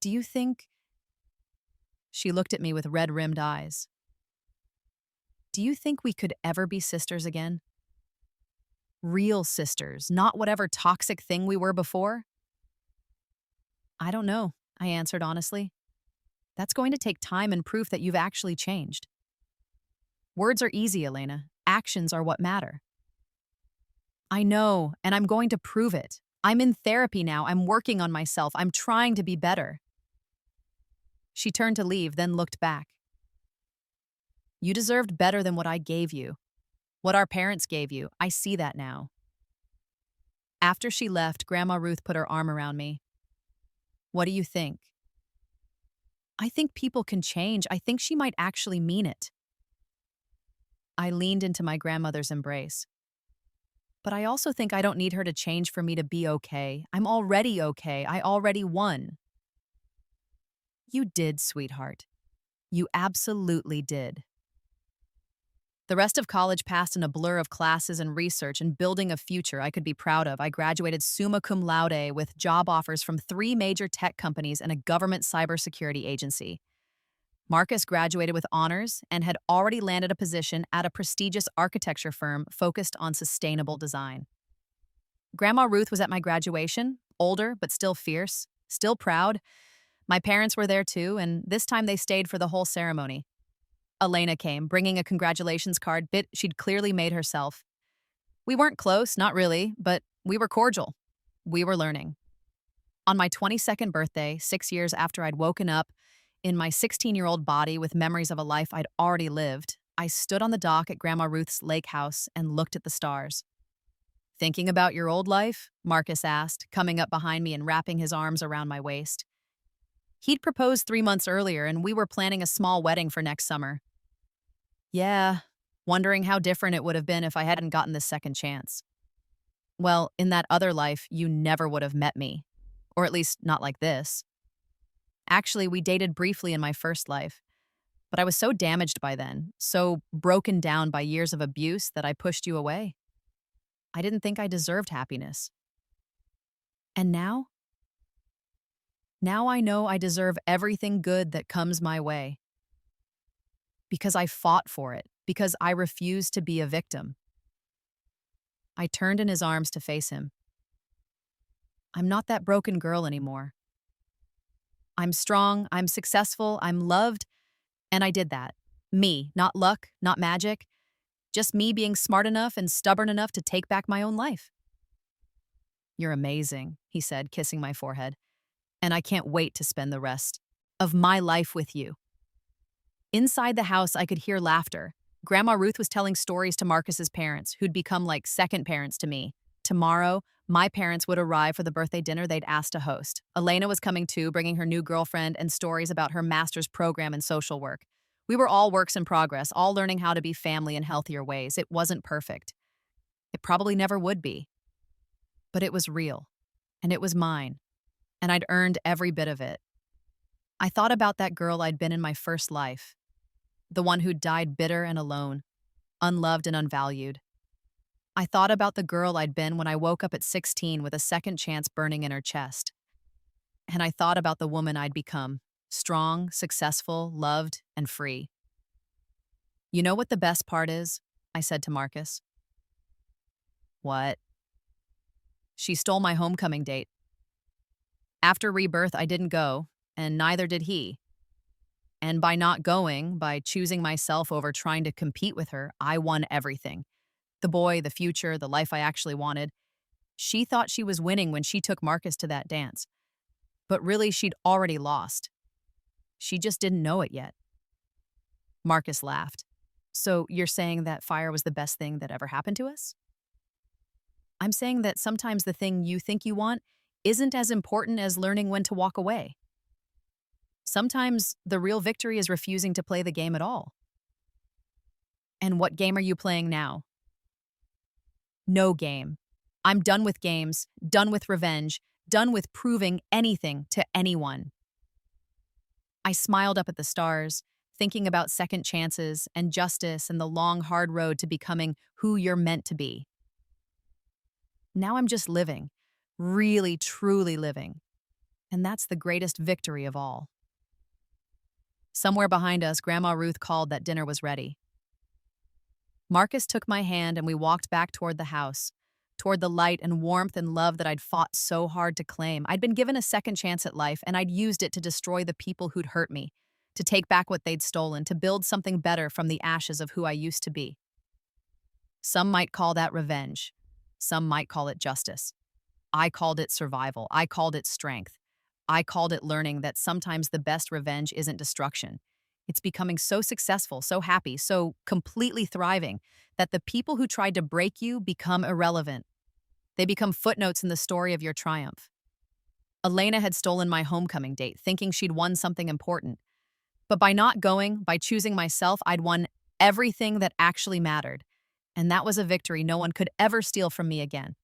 Do you think... She looked at me with red-rimmed eyes. Do you think we could ever be sisters again? Real sisters, not whatever toxic thing we were before? I don't know, I answered honestly. That's going to take time and proof that you've actually changed. Words are easy, Elena. Actions are what matter. I know, and I'm going to prove it. I'm in therapy now. I'm working on myself. I'm trying to be better. She turned to leave, then looked back. You deserved better than what I gave you. What our parents gave you. I see that now. After she left, Grandma Ruth put her arm around me. What do you think? I think people can change. I think she might actually mean it. I leaned into my grandmother's embrace. But I also think I don't need her to change for me to be okay. I'm already okay. I already won. You did, sweetheart. You absolutely did. The rest of college passed in a blur of classes and research and building a future I could be proud of. I graduated summa cum laude with job offers from 3 major tech companies and a government cybersecurity agency. Marcus graduated with honors and had already landed a position at a prestigious architecture firm focused on sustainable design. Grandma Ruth was at my graduation, older but still fierce, still proud. My parents were there too, and this time they stayed for the whole ceremony. Elena came, bringing a congratulations card bit she'd clearly made herself. We weren't close, not really, but we were cordial. We were learning. On my 22nd birthday, 6 years after I'd woken up in my 16-year-old body with memories of a life I'd already lived, I stood on the dock at Grandma Ruth's lake house and looked at the stars. Thinking about your old life? Marcus asked, coming up behind me and wrapping his arms around my waist. He'd proposed 3 months earlier, and we were planning a small wedding for next summer. Yeah, wondering how different it would have been if I hadn't gotten this second chance. Well, in that other life, you never would have met me. Or at least not like this. Actually, we dated briefly in my first life. But I was so damaged by then, so broken down by years of abuse that I pushed you away. I didn't think I deserved happiness. And now? Now I know I deserve everything good that comes my way. Because I fought for it, because I refused to be a victim. I turned in his arms to face him. I'm not that broken girl anymore. I'm strong, I'm successful, I'm loved, and I did that. Me, not luck, not magic, just me being smart enough and stubborn enough to take back my own life. You're amazing, he said, kissing my forehead, and I can't wait to spend the rest of my life with you. Inside the house, I could hear laughter. Grandma Ruth was telling stories to Marcus's parents, who'd become like second parents to me. Tomorrow, my parents would arrive for the birthday dinner they'd asked to host. Elena was coming too, bringing her new girlfriend and stories about her master's program in social work. We were all works in progress, all learning how to be family in healthier ways. It wasn't perfect. It probably never would be. But it was real, and it was mine, and I'd earned every bit of it. I thought about that girl I'd been in my first life. The one who'd died bitter and alone, unloved and unvalued. I thought about the girl I'd been when I woke up at 16 with a second chance burning in her chest. And I thought about the woman I'd become, strong, successful, loved, and free. You know what the best part is? I said to Marcus. What? She stole my homecoming date. After Rebirth, I didn't go, and neither did he. And by not going, by choosing myself over trying to compete with her, I won everything. The boy, the future, the life I actually wanted. She thought she was winning when she took Marcus to that dance. But really, she'd already lost. She just didn't know it yet. Marcus laughed. So you're saying that fire was the best thing that ever happened to us? I'm saying that sometimes the thing you think you want isn't as important as learning when to walk away. Sometimes the real victory is refusing to play the game at all. And what game are you playing now? No game. I'm done with games, done with revenge, done with proving anything to anyone. I smiled up at the stars, thinking about second chances and justice and the long, hard road to becoming who you're meant to be. Now I'm just living, really, truly living. And that's the greatest victory of all. Somewhere behind us, Grandma Ruth called that dinner was ready. Marcus took my hand and we walked back toward the house, toward the light and warmth and love that I'd fought so hard to claim. I'd been given a second chance at life, and I'd used it to destroy the people who'd hurt me, to take back what they'd stolen, to build something better from the ashes of who I used to be. Some might call that revenge. Some might call it justice. I called it survival. I called it strength. I called it learning that sometimes the best revenge isn't destruction. It's becoming so successful, so happy, so completely thriving that the people who tried to break you become irrelevant. They become footnotes in the story of your triumph. Elena had stolen my homecoming date, thinking she'd won something important. But by not going, by choosing myself, I'd won everything that actually mattered. And that was a victory no one could ever steal from me again.